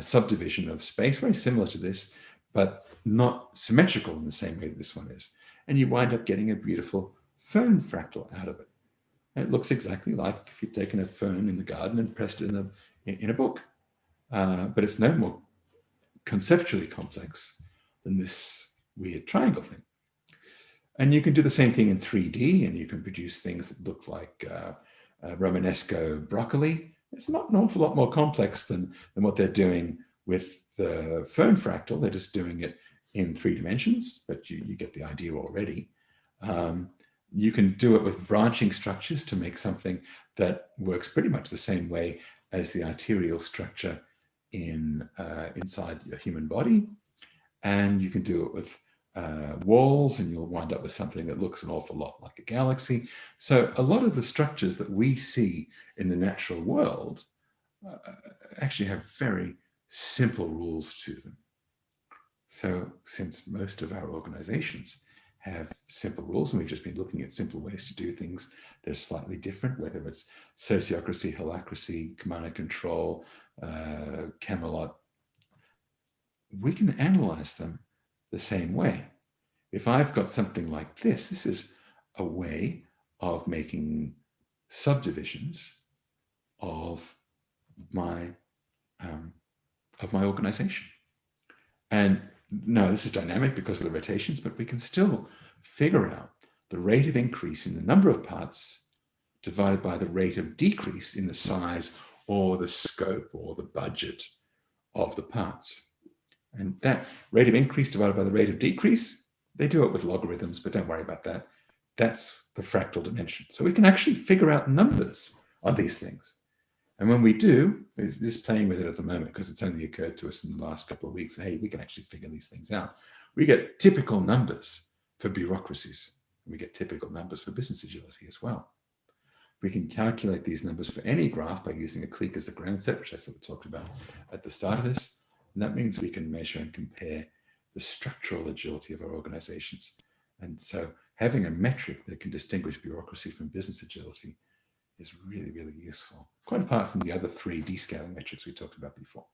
subdivision of space, very similar to this, but not symmetrical in the same way that this one is. And you wind up getting a beautiful fern fractal out of it. And it looks exactly like if you'd taken a fern in the garden and pressed it in a book. But it's no more conceptually complex than this weird triangle thing. And you can do the same thing in 3D, and you can produce things that look like Romanesco broccoli It's not an awful lot more complex than what they're doing with the Fern fractal. They're just doing it in 3 dimensions, but you get the idea already. You can do it with branching structures to make something that works pretty much the same way as the arterial structure inside your human body. And you can do it with walls, and you'll wind up with something that looks an awful lot like a galaxy. So a lot of the structures that we see in the natural world actually have very simple rules to them. So since most of our organizations have simple rules, and we've just been looking at simple ways to do things, they're slightly different, whether it's sociocracy, holacracy, command and control, Camelot, we can analyze them the same way. If I've got something like this is a way of making subdivisions of my organization. And no, this is dynamic because of the rotations, but we can still figure out the rate of increase in the number of parts divided by the rate of decrease in the size or the scope or the budget of the parts. And that rate of increase divided by the rate of decrease, they do it with logarithms, but don't worry about that. That's the fractal dimension. So we can actually figure out numbers on these things. And when we do, we're just playing with it at the moment because it's only occurred to us in the last couple of weeks. Hey, we can actually figure these things out. We get typical numbers for bureaucracies. We get typical numbers for business agility as well. We can calculate these numbers for any graph by using a clique as the ground set, which I sort of talked about at the start of this. And that means we can measure and compare the structural agility of our organizations. And so having a metric that can distinguish bureaucracy from business agility is really, really useful, quite apart from the other 3 descaling metrics we talked about before.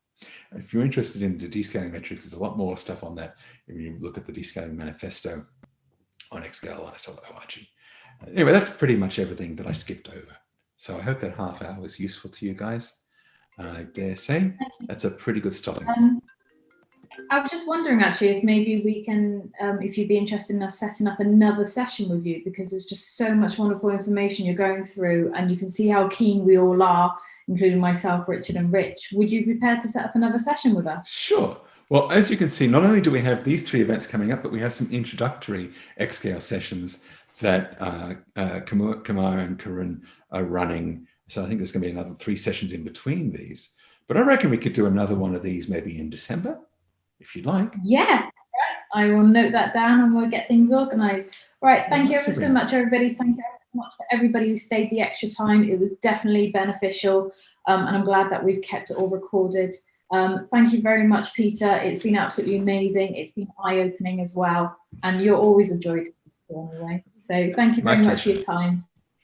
And if you're interested in the descaling metrics, there's a lot more stuff on that if you look at the descaling manifesto on XSCALE.org. Anyway, that's pretty much everything that I skipped over. So I hope that half hour was useful to you guys. I dare say that's a pretty good starting point. I was just wondering actually if maybe we can, if you'd be interested in us setting up another session with you, because there's just so much wonderful information you're going through and you can see how keen we all are, including myself, Richard and Rich. Would you be prepared to set up another session with us? Sure. Well, as you can see, not only do we have these 3 events coming up, but we have some introductory XScale sessions that Kamar and Karun are running. So I think there's going to be another 3 sessions in between these. But I reckon we could do another one of these maybe in December, if you'd like. Yeah, I will note that down and we'll get things organized. Right, thank you ever so much, everybody. Thank you so much for everybody who stayed the extra time. It was definitely beneficial, and I'm glad that we've kept it all recorded. Thank you very much, Peter. It's been absolutely amazing. It's been eye-opening as well, and you're always a joy to speak to anyway. So thank you very much for your time.